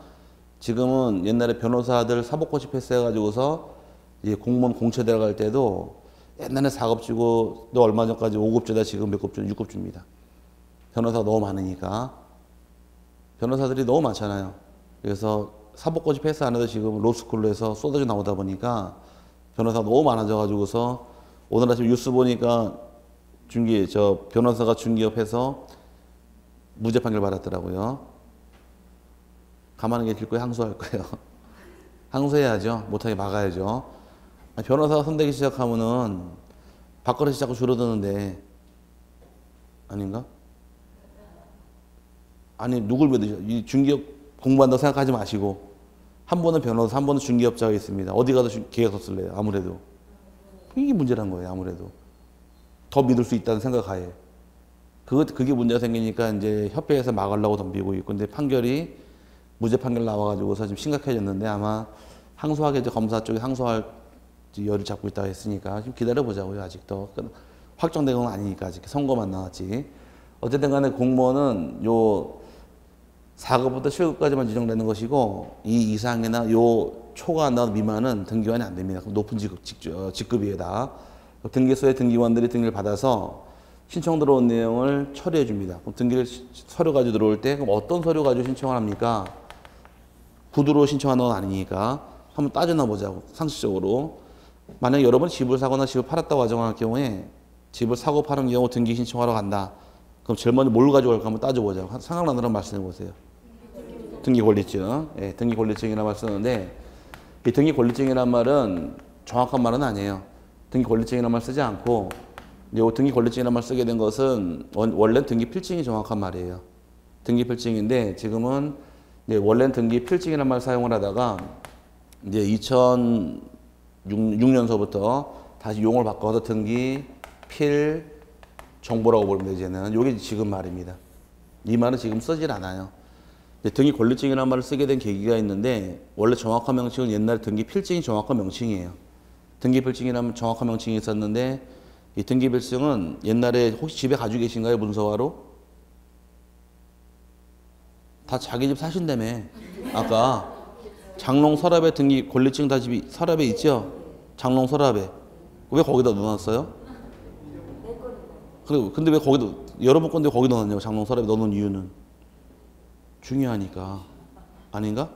지금은 옛날에 변호사들 사법고시 패스해가지고서 이제 공무원 공채 들어갈 때도 옛날에 4급 주고 또 얼마 전까지 5급 주다 지금 몇 급 주는 6급 줍니다. 변호사가 너무 많으니까. 변호사들이 너무 많잖아요. 그래서 사법고시 패스 안 해도 지금 로스쿨로 해서 쏟아져 나오다 보니까 변호사가 너무 많아져가지고서 오늘 아침 뉴스 보니까 변호사가 중기업해서 무죄 판결 받았더라고요. 가만히 계실 거예요? 항소할 거예요? 항소해야죠. 못하게 막아야죠. 변호사가 손대기 시작하면은 밥그릇이 자꾸 줄어드는데 아닌가? 아니 누굴 믿으셔? 이 중기업 공부한다고 생각하지 마시고 한 번은 변호사, 한 번은 중기업자가 있습니다. 어디 가서 계약서 쓸래요? 아무래도 이게 문제란 거예요. 아무래도 더 믿을 수 있다는 생각하에 그게 문제가 생기니까 이제 협회에서 막으려고 덤비고 있고, 근데 판결이 무죄 판결 나와가지고서 좀 심각해졌는데 아마 항소하겠죠. 검사 쪽에 항소할 열을 잡고 있다고 했으니까 좀 기다려 보자고요. 아직도 확정된 건 아니니까 아직 선고만 나왔지. 어쨌든 간에 공무원은 요 4급부터 7급까지만 지정되는 것이고 이 이상이나 요 초과 안 나온 미만은 등기관이 안 됩니다. 높은 직급이에다 등기소에 등기관들이 등기를 받아서 신청 들어온 내용을 처리해 줍니다. 그럼 등기를 서류 가지고 들어올 때 그럼 어떤 서류 가지고 신청을 합니까? 구두로 신청하는 건 아니니까 한번 따져나 보자고. 상식적으로 만약에 여러분 집을 사거나 집을 팔았다고 가정할 경우에 집을 사고 파는 경우 등기 신청하러 간다. 그럼 제일 먼저 뭘 가지고 갈까 한번 따져보자고. 생각나는 말씀해 보세요. 등기 권리증. 예, 등기 권리증이라는 말 쓰는데 이 등기 권리증이란 말은 정확한 말은 아니에요. 등기 권리증이라는 말 쓰지 않고 이 등기 권리증이라는 말 쓰게 된 것은 원래 등기 필증이 정확한 말이에요. 등기 필증인데 지금은 이제 원래는 등기 필증이라는 말 사용을 하다가 이제 2006년서부터 다시 용어를 바꿔서 등기 필 정보라고 부릅니다. 이제는 이게 지금 말입니다. 이 말은 지금 쓰질 않아요. 등기 권리증이라는 말을 쓰게 된 계기가 있는데 원래 정확한 명칭은 옛날에 등기 필증이 정확한 명칭이에요. 등기 필증이라면 정확한 명칭이 있었는데 이 등기 필증은 옛날에 혹시 집에 가지고 계신가요? 문서화로? 다 자기 집 사신다며. 아까 장롱 서랍에 등기 권리증 다 집이 서랍에 있죠? 장롱 서랍에. 왜 거기다 넣어놨어요? 근데 왜 거기다 여러분 건데 거기 넣어놨냐고. 장롱 서랍에 넣어놓은 이유는 중요하니까. 아닌가?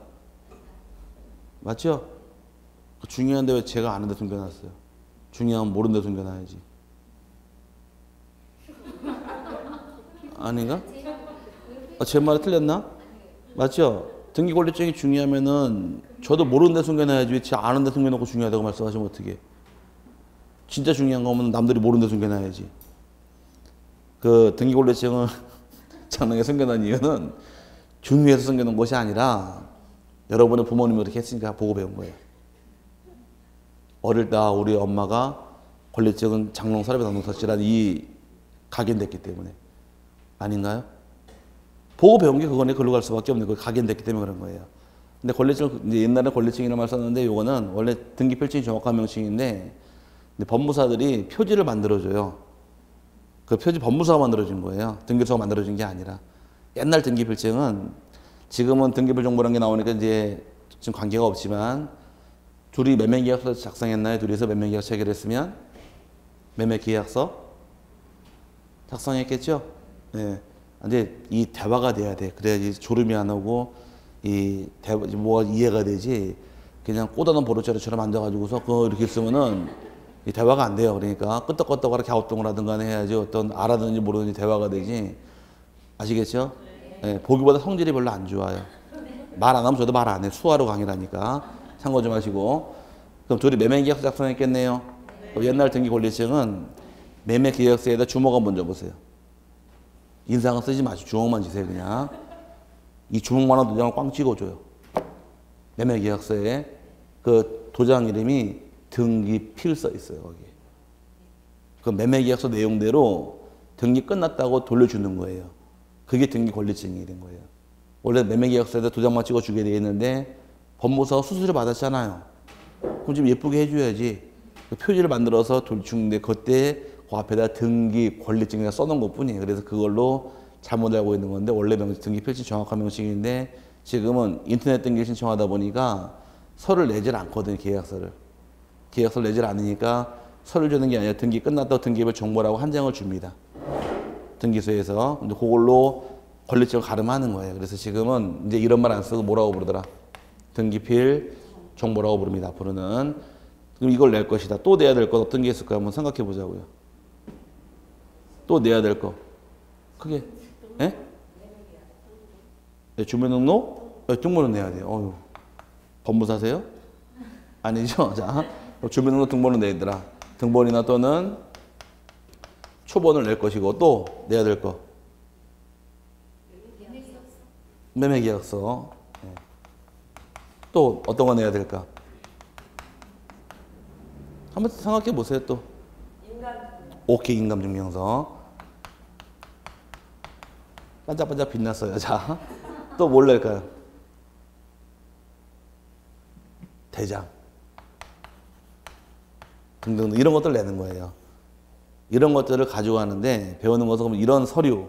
맞죠? 중요한데 왜 제가 아는데 숨겨놨어요? 중요하면 모르는 데 숨겨놔야지. 아닌가? 제 말이 틀렸나? 맞죠? 등기 권리증이 중요하면은 저도 모르는 데 숨겨놔야지 왜 제 아는 데 숨겨놓고 중요하다고 말씀하시면 어떡해. 진짜 중요한 거면 남들이 모르는 데 숨겨놔야지. 그 등기 권리증을 장롱에 숨겨놓은 이유는 중요해서 숨겨놓은 것이 아니라 여러분의 부모님이 그렇게 했으니까 보고 배운 거예요. 어릴 때 우리 엄마가 권리증은 장롱 서랍에 넣어놓았지란 이 각인됐기 때문에. 아닌가요? 보고 배운 게 그거네. 글로 갈 수밖에 없는 거. 각인됐기 때문에 그런 거예요. 근데 권리증, 이제 옛날에 권리증이라는 말 썼는데 요거는 원래 등기 필증이 정확한 명칭인데 근데 법무사들이 표지를 만들어줘요. 그 표지 법무사가 만들어준 거예요. 등기소가 만들어준 게 아니라. 옛날 등기 필증은 지금은 등기부 정보라는 게 나오니까 이제 지금 관계가 없지만 둘이 매매계약서 작성했나요? 둘이서 매매계약서 체결했으면 매매계약서 작성했겠죠? 네. 근데 이 대화가 돼야 돼. 그래야지 졸음이 안 오고 뭐가 이해가 되지. 그냥 꽂아놓은 보루자루처럼 앉아가지고서 그거 이렇게 쓰면은 이 대화가 안 돼요. 그러니까 끄떡끄떡하라 갸우뚱을 하든 간에 해야지 어떤 알아듣는지 모르는지 대화가 되지. 아시겠죠? 네. 보기보다 성질이 별로 안 좋아요. 말 안 하면 저도 말 안 해. 수화로 강의라니까. 참고 좀 하시고. 그럼 둘이 매매계약서 작성했겠네요. 그럼 옛날 등기 권리증은 매매계약서에다 주먹 한번 줘보세요. 인상은 쓰지 마시고 주먹만 주세요. 그냥 이 주먹만한 도장을 꽝 찍어줘요. 매매계약서에 그 도장 이름이 등기필 써 있어요. 거기. 그 매매계약서 내용대로 등기 끝났다고 돌려주는 거예요. 그게 등기 권리증이 된 거예요. 원래 매매계약서에다 도장만 찍어주게 돼 있는데 법무사가 수수료 받았잖아요. 그럼 좀 예쁘게 해줘야지. 그 표지를 만들어서 주는데 그때 그 앞에다 등기 권리증이라 써놓은 것뿐이에요. 그래서 그걸로 잘못 알고 있는 건데 원래 등기 필지 정확한 명칭인데 지금은 인터넷 등기 신청하다 보니까 서류를 내질 않거든요. 계약서를 내질 않으니까 서류를 주는 게 아니라 등기 끝났다고 등기별 정보라고 한 장을 줍니다. 등기소에서. 근데 그걸로 권리증을 가름하는 거예요. 그래서 지금은 이제 이런 말 안 쓰고 뭐라고 부르더라? 등기필 정보라고 부릅니다. 앞으로는. 그럼 이걸 낼 것이다. 또 내야 될 것 어떤 게 있을까 한번 생각해 보자고요. 또 내야 될 거. 크게. 예? 네, 주민등록? 네, 등본은 내야 돼요. 어휴. 법무사세요? 아니죠? 자, 주민등록 등본은 내더라. 등본이나 또는 초본을 낼 것이고 또 내야 될 거. 매매계약서. 네. 또 어떤 거 내야 될까? 한번 생각해 보세요. 또. 오케이, 인감증명서. 반짝반짝 빛났어요. 자, 또 뭘 낼까요? 대장. 등등 이런 것들 내는 거예요. 이런 것들을 가지고 가는데 배우는 것은 이런 서류,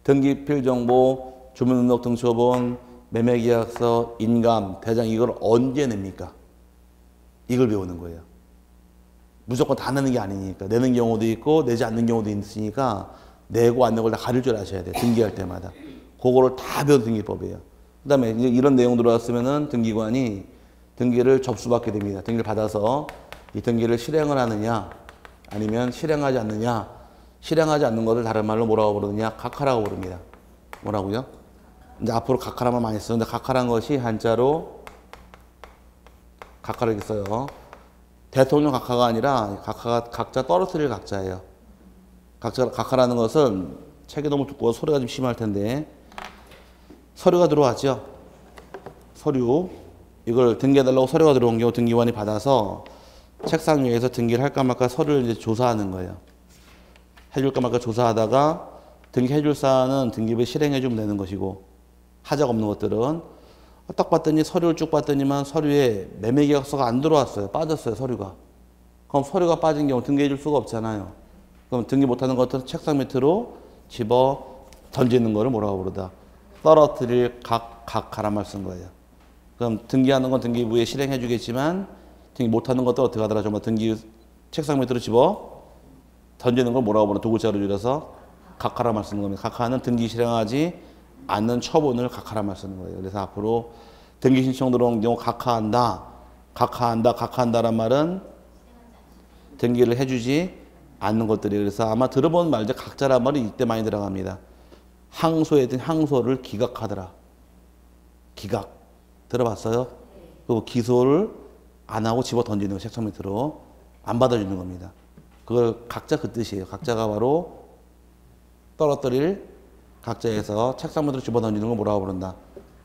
등기필 정보, 주민등록 등초본, 매매계약서, 인감, 대장 이걸 언제 냅니까? 이걸 배우는 거예요. 무조건 다 내는 게 아니니까 내는 경우도 있고 내지 않는 경우도 있으니까 내고 안 내고 다 가릴 줄 아셔야 돼요. 등기할 때마다. 그거를 다 배운 등기법이에요. 그 다음에 이런 내용 들어왔으면은 등기관이 등기를 접수받게 됩니다. 등기를 받아서 이 등기를 실행을 하느냐 아니면 실행하지 않느냐. 실행하지 않는 것을 다른 말로 뭐라고 부르느냐. 각하라고 부릅니다. 뭐라고요? 이제 앞으로 각하라만 많이 쓰는데 각하란 것이 한자로 각하를 이렇게 써요. 대통령 각하가 아니라 각하가 각자 떨어뜨릴 각자예요. 각하라는 것은 책이 너무 두꺼워 소리가 좀 심할 텐데 서류가 들어왔죠. 서류 이걸 등기해달라고 서류가 들어온 경우 등기관이 받아서 책상 위에서 등기를 할까 말까 서류를 이제 조사하는 거예요. 해줄까 말까 조사하다가 등기해줄 사안은 등기부에 실행해주면 되는 것이고 하자가 없는 것들은 딱 봤더니 서류를 쭉 봤더니만 서류에 매매계약서가 안 들어왔어요. 빠졌어요. 서류가. 그럼 서류가 빠진 경우 등기해줄 수가 없잖아요. 그럼 등기 못하는 것들은 책상 밑으로 집어 던지는 거를 뭐라고 부르다. 떨어뜨릴 각하란 말 쓴 거예요. 그럼 등기하는 건 등기부에 실행해 주겠지만 등기 못하는 것도 어떻게 하더라. 정말 등기 책상 밑으로 집어 던지는 걸 뭐라고 부르나. 도구자로 줄여서 각하란 말 쓰는 겁니다. 각하는 등기 실행하지 않는 처분을 각하란 말 쓰는 거예요. 그래서 앞으로 등기 신청 들어온 경우 각하한다란 말은 등기를 해주지 않는 것들이. 그래서 아마 들어본 말이죠. 각자란 말이 이때 많이 들어갑니다. 항소했던 항소를 기각하더라. 기각 들어봤어요? 그리고 기소를 안 하고 집어 던지는 거. 책상 밑으로 안 받아주는 겁니다. 그걸 각자 그 뜻이에요. 각자가 바로 떨어뜨릴 각자에서 책상 밑으로 집어 던지는 걸 뭐라고 부른다.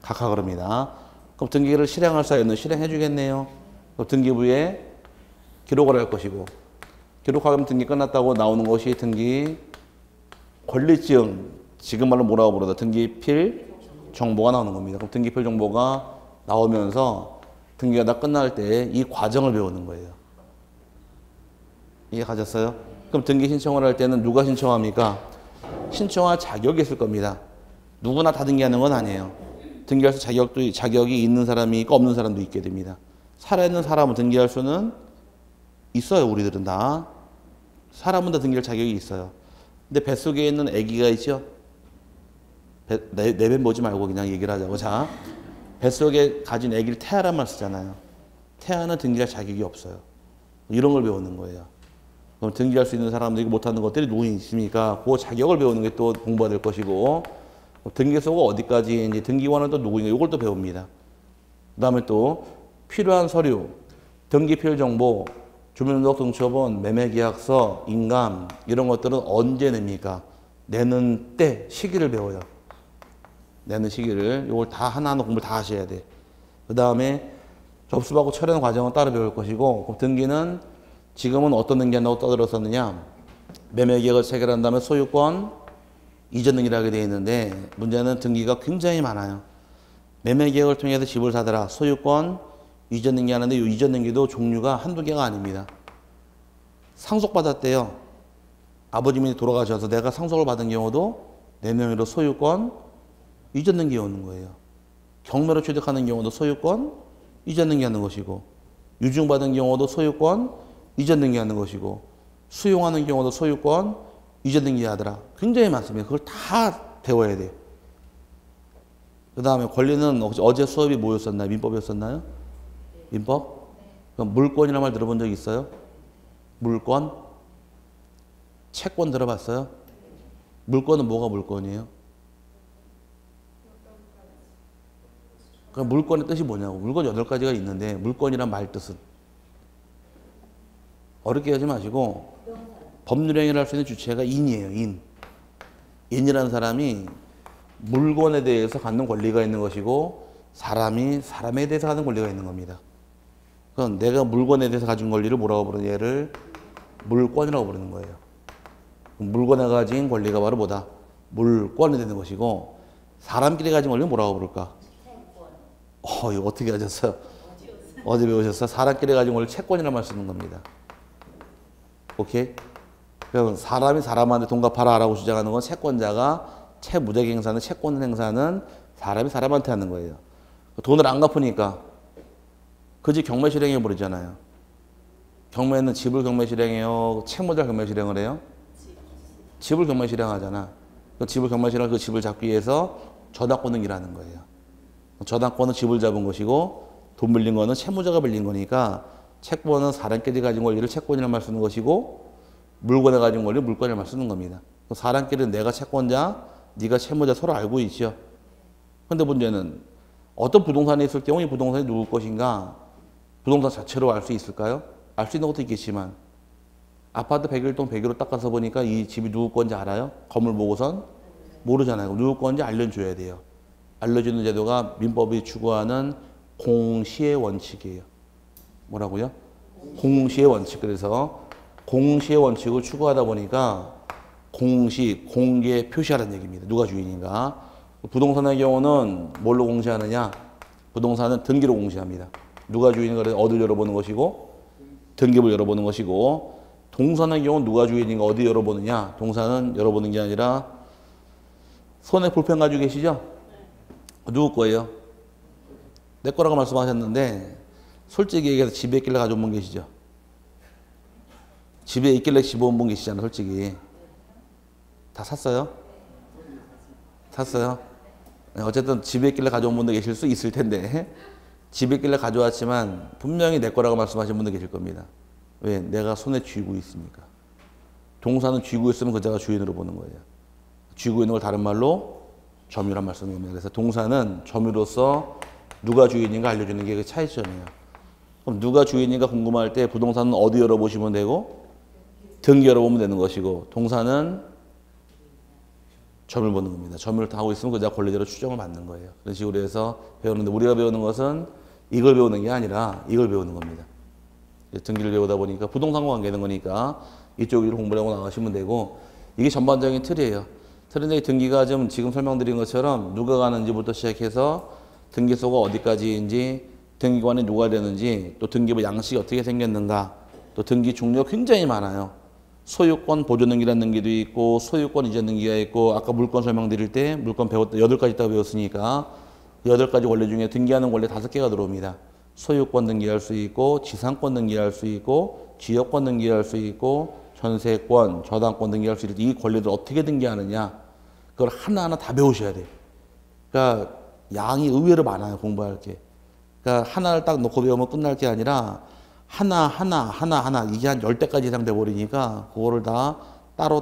각하 그럽니다. 그럼 등기를 실행할 사유는 실행해 주겠네요. 그럼 등기부에 기록을 할 것이고 기록하면 등기 끝났다고 나오는 것이 등기 권리증, 지금 말로 뭐라고 부르다. 등기필 정보가 나오는 겁니다. 그럼 등기필 정보가 나오면서 등기가 다 끝날 때 이 과정을 배우는 거예요. 이해 가졌어요? 그럼 등기 신청을 할 때는 누가 신청합니까? 신청할 자격이 있을 겁니다. 누구나 다 등기하는 건 아니에요. 등기할 수 자격이 있는 사람이 있고 없는 사람도 있게 됩니다. 살아있는 사람은 등기할 수는 있어요. 우리들은 다. 사람은 다 등기할 자격이 있어요. 근데 뱃속에 있는 아기가 있죠? 내뱉 보지 말고 그냥 얘기를 하자고. 자, 뱃속에 가진 아기를 태아란 말 쓰잖아요. 태아는 등기할 자격이 없어요. 이런 걸 배우는 거예요. 그럼 등기할 수 있는 사람들이 못하는 것들이 누구 있습니까? 그 자격을 배우는 게 또 공부가 될 것이고 등기소가 어디까지 이제 등기관은 또 누구인가 이걸 또 배웁니다. 그 다음에 또 필요한 서류, 등기필 정보, 주민등록 등초본, 매매계약서, 인감 이런 것들은 언제 냅니까? 내는 때 시기를 배워요. 내는 시기를 요걸 다 하나하나 공부를 다 하셔야 돼. 그 다음에 접수받고 처리하는 과정은 따로 배울 것이고, 그럼 등기는 지금은 어떤 등기한다고 떠들었었느냐. 매매계약을 체결한 다음에 소유권 이전 등기를 하게 되어 있는데, 문제는 등기가 굉장히 많아요. 매매계약을 통해서 집을 사더라. 소유권 이전 등기하는데 이 이전 등기도 종류가 한두 개가 아닙니다. 상속받았대요. 아버님이 돌아가셔서 내가 상속을 받은 경우도 내 명의로 소유권 이전 등기 오는 거예요. 경매로 취득하는 경우도 소유권 이전 등기하는 것이고, 유증받은 경우도 소유권 이전 등기하는 것이고, 수용하는 경우도 소유권 이전 등기하더라. 굉장히 많습니다. 그걸 다 배워야 돼요. 그 다음에 권리는 어제 수업이 뭐였었나요? 민법이었었나요? 민법? 그럼 물권이라는 말 들어본 적 있어요? 물권? 채권 들어봤어요? 물권은 뭐가 물권이에요? 그럼 물권의 뜻이 뭐냐고. 물권 8가지가 있는데 물권이란 말 뜻은 어렵게 하지 마시고 법률행위를 할 수 있는 주체가 인이에요. 인이라는 사람이 물건에 대해서 갖는 권리가 있는 것이고 사람이 사람에 대해서 갖는 권리가 있는 겁니다. 그럼 내가 물건에 대해서 가진 권리를 뭐라고 부르는 얘를 물권이라고 부르는 거예요. 물건에 가진 권리가 바로 뭐다? 물권이 되는 것이고 사람끼리 가진 권리는 뭐라고 부를까? 이거 어떻게 하셨어요? 어제 배우셨어요? 사람끼리 가진 권리를 채권이라는 말 쓰는 겁니다. 오케이? 그럼 사람이 사람한테 돈 갚아라라고 주장하는 건 채권자가 채무적 행사는 채권 행사는 사람이 사람한테 하는 거예요. 돈을 안 갚으니까 그 집 경매 실행해 버리잖아요. 경매는 집을 경매 실행해요? 채무자를 경매 실행을 해요? 집을 경매 실행하잖아. 그 집을 경매 실행 그 집을 잡기 위해서 저당권을 일하는 거예요. 저당권은 집을 잡은 것이고 돈 빌린 거는 채무자가 빌린 거니까 채권은 사람끼리 가진 권리를 채권이라는 말 쓰는 것이고 물건에 가진 권리를 물건이라는 말 쓰는 겁니다. 사람끼리는 내가 채권자, 네가 채무자 서로 알고 있죠. 근데 문제는 어떤 부동산이 있을 경우 이 부동산이 누구 것인가 부동산 자체로 알 수 있을까요? 알 수 있는 것도 있겠지만 아파트 101동 101호 딱 가서 보니까 이 집이 누구 건지 알아요? 건물 보고선 모르잖아요. 누구 건지 알려줘야 돼요. 알려주는 제도가 민법이 추구하는 공시의 원칙이에요. 뭐라고요? 공시의 원칙. 그래서 공시의 원칙을 추구하다 보니까 공시, 공개 표시하라는 얘기입니다. 누가 주인인가. 부동산의 경우는 뭘로 공시하느냐? 부동산은 등기로 공시합니다. 누가 주인인가 그래서 어디를 열어보는 것이고 등기부를 열어보는 것이고 동산의 경우는 누가 주인인가 어디 열어보느냐? 동산은 열어보는 게 아니라 손에 볼펜 가지고 계시죠? 누구 거예요? 내 거라고 말씀하셨는데 솔직히 얘기해서 집에 있길래 가져온 분 계시죠? 집에 있길래 집어온 분 계시잖아요. 솔직히. 다 샀어요? 샀어요? 네, 어쨌든 집에 있길래 가져온 분도 계실 수 있을 텐데 집에 있길래 가져왔지만 분명히 내 거라고 말씀하신 분도 계실 겁니다. 왜? 내가 손에 쥐고 있으니까. 동사는 쥐고 있으면 그자가 주인으로 보는 거예요. 쥐고 있는 걸 다른 말로 점유란 말 쓰는 겁니다. 그래서 동사는 점유로서 누가 주인인가 알려주는 게 그 차이점이에요. 그럼 누가 주인인가 궁금할 때 부동산은 어디 열어보시면 되고 등기 열어보면 되는 것이고 동사는 점유를 보는 겁니다. 점유를 다 하고 있으면 그자 권리대로 추정을 받는 거예요. 그런 식으로 해서 배우는데 우리가 배우는 것은 이걸 배우는 게 아니라 이걸 배우는 겁니다. 등기를 배우다 보니까 부동산과 관계되는 거니까 이쪽 위로 공부를 하고 나가시면 되고 이게 전반적인 틀이에요. 틀인데 등기가 지금 설명드린 것처럼 누가 가는지부터 시작해서 등기소가 어디까지인지 등기관이 누가 되는지 또 등기부 양식이 어떻게 생겼는가 또 등기 종류가 굉장히 많아요. 소유권 보존 등기라는 등기도 있고 소유권 이전 등기가 있고 아까 물권 설명드릴 때 물권 8가지 있다고 배웠으니까 8가지 권리 중에 등기하는 권리 5개가 들어옵니다. 소유권 등기할 수 있고 지상권 등기할 수 있고 지역권 등기할 수 있고 전세권, 저당권 등기할 수 있고 이 권리들 어떻게 등기하느냐 그걸 하나하나 다 배우셔야 돼요. 그러니까 양이 의외로 많아요. 공부할 게. 그러니까 하나를 딱 놓고 배우면 끝날 게 아니라 하나 이게 한 10대까지 이상 돼 버리니까 그거를 다 따로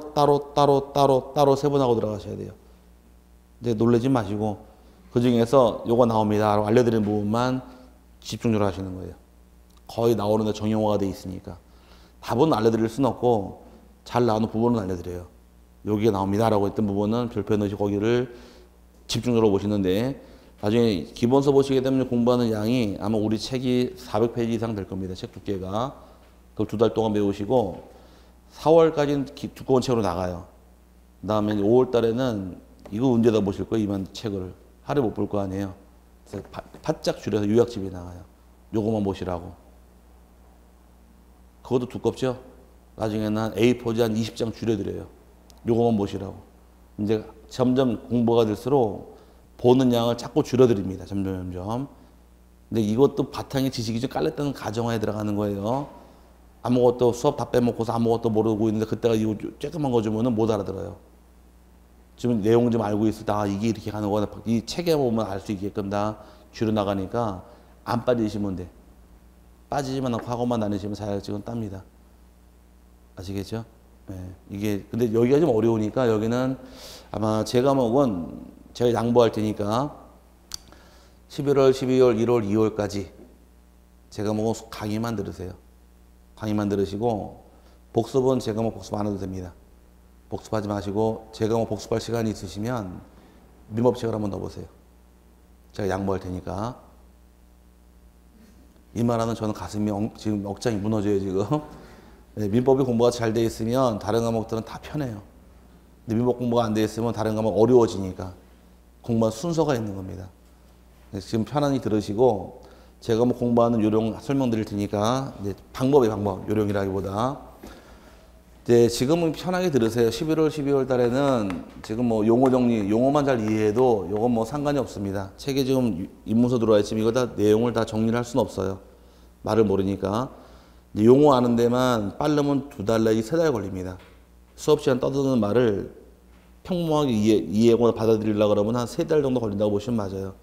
세분하고 들어가셔야 돼요. 이제 놀라지 마시고 그 중에서 요거 나옵니다. 알려드리는 부분만 집중적으로 하시는 거예요. 거의 나오는데 정형화가 돼 있으니까 답은 알려드릴 수는 없고 잘 나오는 부분은 알려드려요. 여기에 나옵니다라고 했던 부분은 별표 넣으시고 거기를 집중적으로 보시는데 나중에 기본서 보시게 되면 공부하는 양이 아마 우리 책이 400페이지 이상 될 겁니다. 책 두께가. 그걸 2달 동안 배우시고 4월까지는 두꺼운 책으로 나가요. 그 다음에 5월 달에는 이거 언제다 보실 거예요. 이만 책을. 하루에 못 볼 거 아니에요. 그래서 바짝 줄여서 요약집이 나가요. 요거만 보시라고. 그것도 두껍죠? 나중에는 한 A4지 한 20장 줄여드려요. 요거만 보시라고. 이제 점점 공부가 될수록 보는 양을 자꾸 줄여드립니다. 점점. 근데 이것도 바탕에 지식이 좀 깔렸다는 가정하에 들어가는 거예요. 아무것도 수업 다 빼먹고서 아무것도 모르고 있는데 그때가 이거 조그만 거 주면은 못 알아들어요. 지금 내용 좀 알고 있을 때 아, 이게 이렇게 가는 거구나. 이 책에 보면 알 수 있게끔 다 줄여나가니까 안 빠지시면 돼. 빠지지만 않고 학원만 다니시면 자격증은 땁니다. 아시겠죠? 네. 이게 근데 여기가 좀 어려우니까 여기는 아마 제 과목은 제가 양보할 테니까 11월, 12월, 1월, 2월까지 제 과목은 강의만 들으세요. 강의만 들으시고 복습은 제 과목 복습 안 해도 됩니다. 복습하지 마시고 제 과목 복습할 시간이 있으시면 민법책을 한번 넣어보세요. 제가 양보할 테니까. 이 말하는 저는 가슴이 지금 억장이 무너져요 지금. 네, 민법이 공부가 잘 돼 있으면 다른 과목들은 다 편해요. 근데 민법 공부가 안 돼 있으면 다른 과목 어려워지니까 공부한 순서가 있는 겁니다. 네, 지금 편안히 들으시고 제가 뭐 공부하는 요령 설명드릴 테니까 이제 방법 요령이라기보다 이제 지금은 편하게 들으세요. 11월, 12월 달에는 지금 뭐 용어 정리, 용어만 잘 이해해도 이건 뭐 상관이 없습니다. 책에 지금 입문서 들어와 있지만 이거 다 내용을 다 정리를 할 수는 없어요. 말을 모르니까. 용어 아는 데만 빠르면 2달 내지 3달 걸립니다. 수업 시간 떠드는 말을 평범하게 이해하거나 받아들이려고 그러면 한 3달 정도 걸린다고 보시면 맞아요.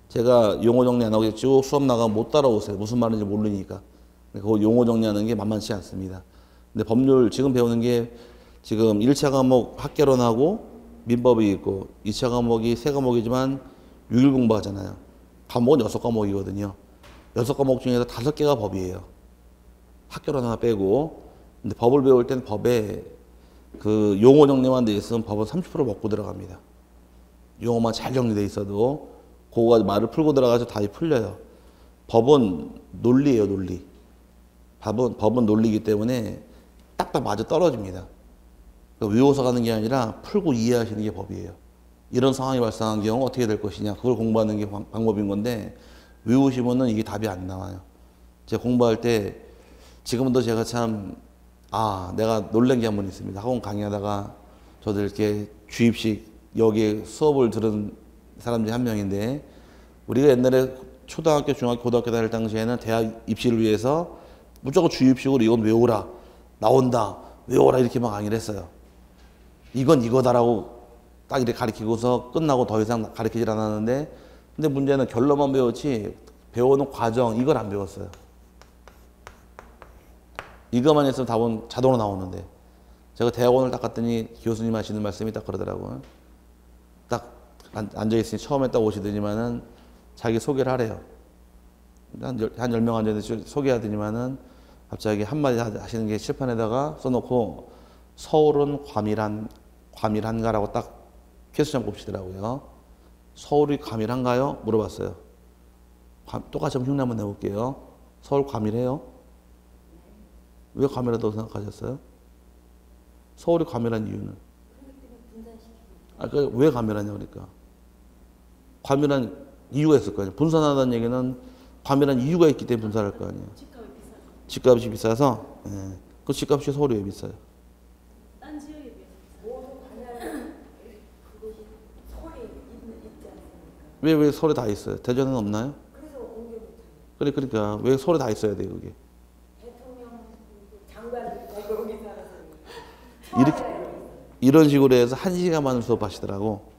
제가 용어 정리 안 하고 쭉 수업 나가면 못 따라오세요. 무슨 말인지 모르니까. 그 용어 정리하는 게 만만치 않습니다. 근데 법률 지금 배우는 게 지금 1차 과목 학개론하고 민법이 있고 2차 과목이 3과목이지만 6일 공부하잖아요. 과목은 6과목이거든요. 6과목 중에서 5개가 법이에요. 학개론 하나 빼고. 근데 법을 배울 때는 법에 그 용어 정리만 돼 있으면 법은 30% 먹고 들어갑니다. 용어만 잘 정리돼 있어도 그거가 말을 풀고 들어가서 답이 풀려요. 법은 논리예요, 논리. 법은 논리이기 때문에 딱딱 맞아 떨어집니다. 그러니까 외워서 가는 게 아니라 풀고 이해하시는 게 법이에요. 이런 상황이 발생한 경우 어떻게 될 것이냐. 그걸 공부하는 게 방법인 건데 외우시면은 이게 답이 안 나와요. 제가 공부할 때 지금도 제가 참 내가 놀란 게 한 번 있습니다. 학원 강의하다가 저도 이렇게 주입식 여기에 수업을 들은 사람 중에 한 명인데 우리가 옛날에 초등학교, 중학교, 고등학교 다닐 당시에는 대학 입시를 위해서 무조건 주입식으로 이건 외우라. 나온다. 외워라. 이렇게 막 강의를 했어요. 이건 이거다라고 딱 이렇게 가르치고서 끝나고 더 이상 가르치질 않았는데 근데 문제는 결론만 배웠지 배우는 과정 이걸 안 배웠어요. 이거만 했으면 답은 자동으로 나오는데 제가 대학원을 딱 갔더니 교수님 하시는 말씀이 딱 그러더라고요. 딱 앉아있으니 처음에 딱 오시더니만은 자기 소개를 하래요. 한 10명 앉아있는데 소개하더니만은 갑자기 한마디 하시는 게 칠판에다가 써놓고 서울은 과밀한가라고 딱 퀘스천 뽑시더라고요. 서울이 과밀한가요? 물어봤어요. 똑같이 한번 흉내 한번 내볼게요. 서울 과밀해요? 왜 과밀하다고 생각하셨어요? 서울이 과밀한 이유는? 왜 과밀하냐 그러니까. 과밀한 이유가 있을 거 아니에요. 분산하다는 얘기는 과밀한 이유가 있기 때문에 분산할 거 아니에요. 집값이 비싸서? 예. 그 집값이 서울이 왜 비싸요? 딴 지역에 비해서 그곳이 서울에 있지 않습니까? 왜 서울에 다 있어요? 대전은 없나요? 그래서 옮겨 못하는 그러니까 왜 서울에 다 있어야 돼요 그게? 대통령 장관 거기 살아서 이런 식으로 해서 1시간만 수업하시더라고.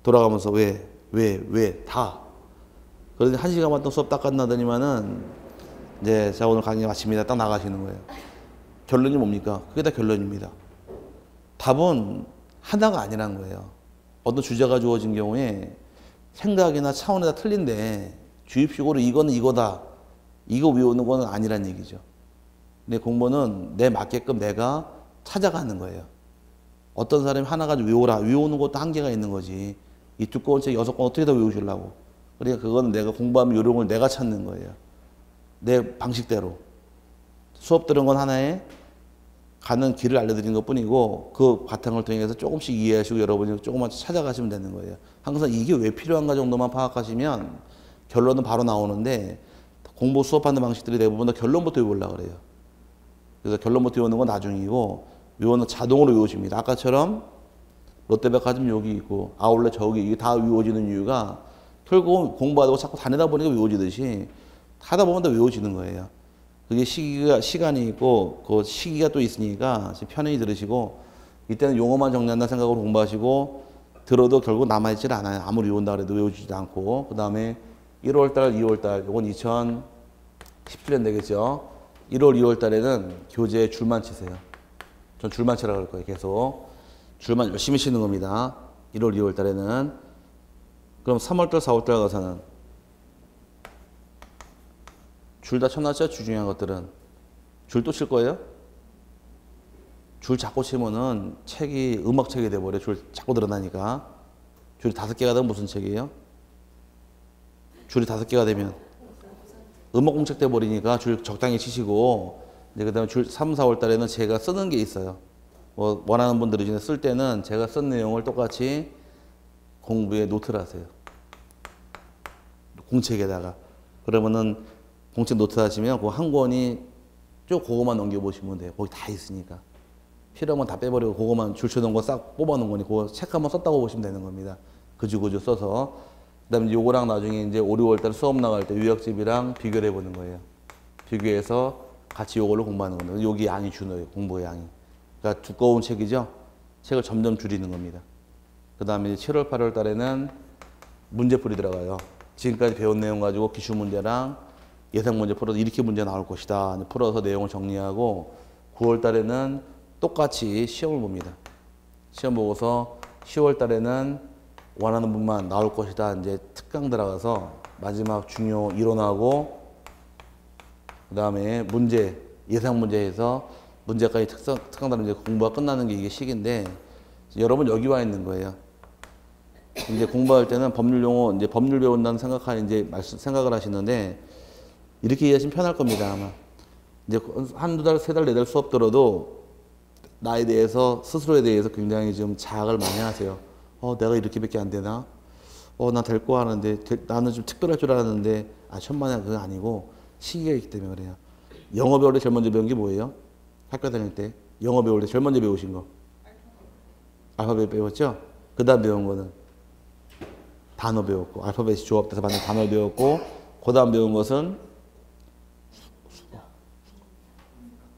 돌아가면서 왜 다. 그런데 1시간만 또 수업 딱 끝나더니만은 이제 자 오늘 강의 마칩니다. 딱 나가시는 거예요. 결론이 뭡니까? 그게 다 결론입니다. 답은 하나가 아니란 거예요. 어떤 주제가 주어진 경우에 생각이나 차원이 다 틀린데 주입식으로 이거는 이거다. 이거 외우는 거는 아니란 얘기죠. 근데 공부는 내 맞게끔 내가 찾아가는 거예요. 어떤 사람이 하나 가지고 외우라. 외우는 것도 한계가 있는 거지. 이 두꺼운 책 6권 어떻게 다 외우시려고. 그러니까 그건 내가 공부하면 요령을 내가 찾는 거예요. 내 방식대로. 수업 들은 건 하나의 가는 길을 알려드린 것 뿐이고 그 바탕을 통해서 조금씩 이해하시고 여러분이 조금만 찾아가시면 되는 거예요. 항상 이게 왜 필요한가 정도만 파악하시면 결론은 바로 나오는데 공부 수업하는 방식들이 대부분 다 결론부터 외우려고 그래요. 그래서 결론부터 외우는 건 나중이고 외우는 자동으로 외워집니다. 아까처럼 롯데백화점 여기 있고 아울렛 저기 이게 다 외워지는 이유가 결국은 공부하다가 자꾸 다니다 보니까 외워지듯이 하다 보면 다 외워지는 거예요. 그게 시간이 있고 그 시기가 또 있으니까 편히 들으시고 이때는 용어만 정리한다는 생각으로 공부하시고 들어도 결국 남아있질 않아요. 아무리 외운다 그래도 외워지지도 않고. 그 다음에 1월달, 2월달 요건 2017년 되겠죠. 1월, 2월달에는 교재 줄만 치세요. 전 줄만 치라고 할 거예요. 계속 줄만 열심히 치는 겁니다. 1월, 2월달에는. 그럼 3월달, 4월달 가서는 줄 다 쳐놨죠? 중요한 것들은. 줄 또 칠 거예요? 줄 자꾸 치면은 책이 음악책이 돼버려. 줄 자꾸 늘어나니까. 줄이 5개가 되면 무슨 책이에요? 줄이 5개가 되면 음악 공책 돼버리니까 줄 적당히 치시고 이제 그 다음에 줄 3, 4월 달에는 제가 쓰는 게 있어요. 뭐 원하는 분들이 이제 쓸 때는 제가 쓴 내용을 똑같이 공부에 노트를 하세요. 공책에다가. 그러면은 공책 노트 하시면 그 한 권이 쭉 그거만 넘겨보시면 돼요. 거기 다 있으니까. 필요한 건 다 빼버리고 그거만 줄 쳐놓은 거 싹 뽑아놓은 거니 그거 책 한번 썼다고 보시면 되는 겁니다. 그주그주 써서. 그 다음에 요거랑 나중에 이제 5, 6월달 수업 나갈 때 유학집이랑 비교를 해보는 거예요. 비교해서 같이 요걸로 공부하는 겁니다. 여기 양이 주는 공부의 양이. 그러니까 두꺼운 책이죠. 책을 점점 줄이는 겁니다. 그 다음에 7월, 8월 달에는 문제풀이 들어가요. 지금까지 배운 내용 가지고 기출문제랑 예상문제 풀어서 이렇게 문제 나올 것이다. 풀어서 내용을 정리하고 9월 달에는 똑같이 시험을 봅니다. 시험 보고서 10월 달에는 원하는 분만 나올 것이다. 이제 특강 들어가서 마지막 중요 이론하고 그 다음에 문제, 예상 문제에서 문제까지 특강 들어가면 이제 공부가 끝나는 게 이게 시기인데 여러분 여기 와 있는 거예요. 이제 공부할 때는 법률 용어, 이제 법률 배운다는 생각을 하시는데 이렇게 이해하시면 편할 겁니다, 아마. 이제 한두 달, 세 달, 네 달 수업 들어도 나에 대해서, 스스로에 대해서 굉장히 좀 자학을 많이 하세요. 내가 이렇게밖에 안 되나? 나 될 거 하는데, 나는 좀 특별할 줄 알았는데, 천만에 그거 아니고, 시기가 있기 때문에 그래요. 영어 배울 때 제일 먼저 배운 게 뭐예요? 학교 다닐 때. 영어 배울 때 제일 먼저 배우신 거. 알파벳 배웠죠? 그 다음 배운 거는 단어 배웠고, 알파벳이 조합돼서 만든 단어를 배웠고, 그 다음 배운 것은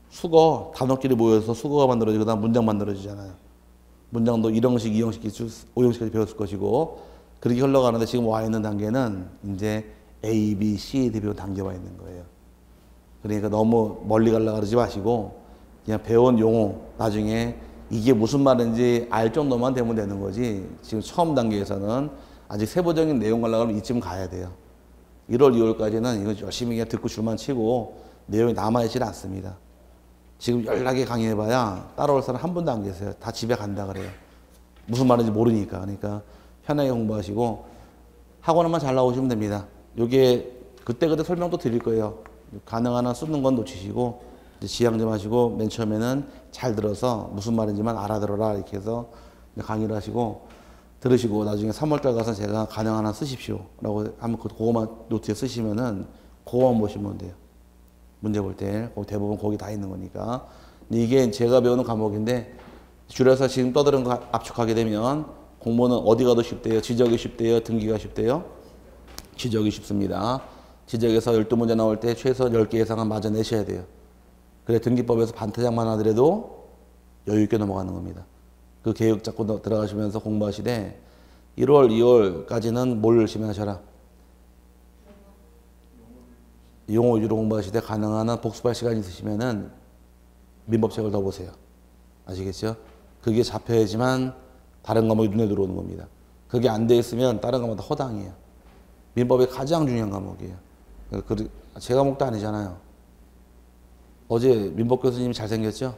수거, 단어끼리 모여서 수거가 만들어지고 그다음 문장 만들어지잖아요. 문장도 1형식, 2형식, 5형식까지 배웠을 것이고 그렇게 흘러가는데 지금 와 있는 단계는 이제 A, B, C에 배운 단계에 와 있는 거예요. 그러니까 너무 멀리 가려고 그러지 마시고 그냥 배운 용어 나중에 이게 무슨 말인지 알 정도만 되면 되는 거지 지금 처음 단계에서는 아직 세부적인 내용 가려고 하면 이쯤 가야 돼요. 1월, 2월까지는 이거 열심히 그냥 듣고 줄만 치고 내용이 남아있질 않습니다. 지금 연락에 강의해봐야 따라올 사람 한 분도 안 계세요. 다 집에 간다 그래요. 무슨 말인지 모르니까. 그러니까 편하게 공부하시고 학원만 잘 나오시면 됩니다. 요게 그때그때 설명도 드릴 거예요. 가능한 한 쓰는 건 놓치시고 지향 좀 하시고 맨 처음에는 잘 들어서 무슨 말인지만 알아들어라 이렇게 해서 강의를 하시고 들으시고 나중에 3월달 가서 제가 가능한 한 쓰십시오 라고 하면 그거만 노트에 쓰시면은 그거만 보시면 돼요. 문제 볼 때 대부분 거기 다 있는 거니까. 근데 이게 제가 배우는 과목인데 줄여서 지금 떠드는 거 압축하게 되면 공부는 어디가 더 쉽대요? 지적이 쉽대요? 등기가 쉽대요? 지적이 쉽습니다. 지적에서 12문제 나올 때 최소 10개 이상은 맞아내셔야 돼요. 그래 등기법에서 반태장만 하더라도 여유 있게 넘어가는 겁니다. 그 계획 잡고 들어가시면서 공부하시되 1월, 2월까지는 뭘 열심히 하셔라? 용어 위주로 공부하실 때 가능한 한 복습할 시간이 있으시면은 민법책을 더 보세요. 아시겠죠? 그게 잡혀야지만 다른 과목이 눈에 들어오는 겁니다. 그게 안 돼 있으면 다른 과목 다 허당이에요. 민법이 가장 중요한 과목이에요. 제 과목도 아니잖아요. 어제 민법 교수님이 잘생겼죠?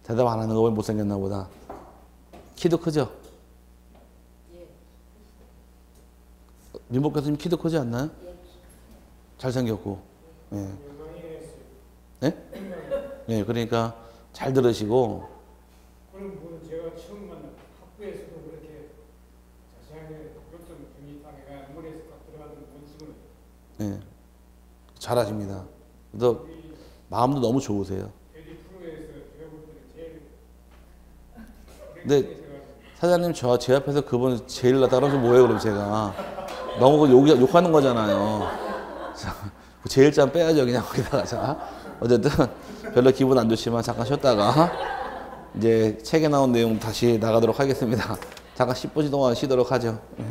대답 안 하는 거 보면 못생겼나 보다. 키도 크죠? 민복 교수님 키도 크지 않나요? 예. 잘생겼고. 예. 네? 네, 그러니까 잘 들으시고. 그런 분은 제가 처음 만난 학부에서도 그렇게 자세하게 교점 중립하게 내가 머리에서 딱 들어가는 원칙을 네. 잘하십니다. 또 마음도 너무 좋으세요. 에디 프로에서 제가 볼 때는 제일 근데 사장님 제 앞에서 그분 제일 낫다 그러면 뭐예요 그럼 제가 너무 그 욕하는 거잖아요. 자, 그 제일 짠 빼야죠 그냥 거기다가. 자, 어쨌든 별로 기분 안 좋지만 잠깐 쉬었다가 이제 책에 나온 내용 다시 나가도록 하겠습니다. 잠깐 10분 동안 쉬도록 하죠. 네.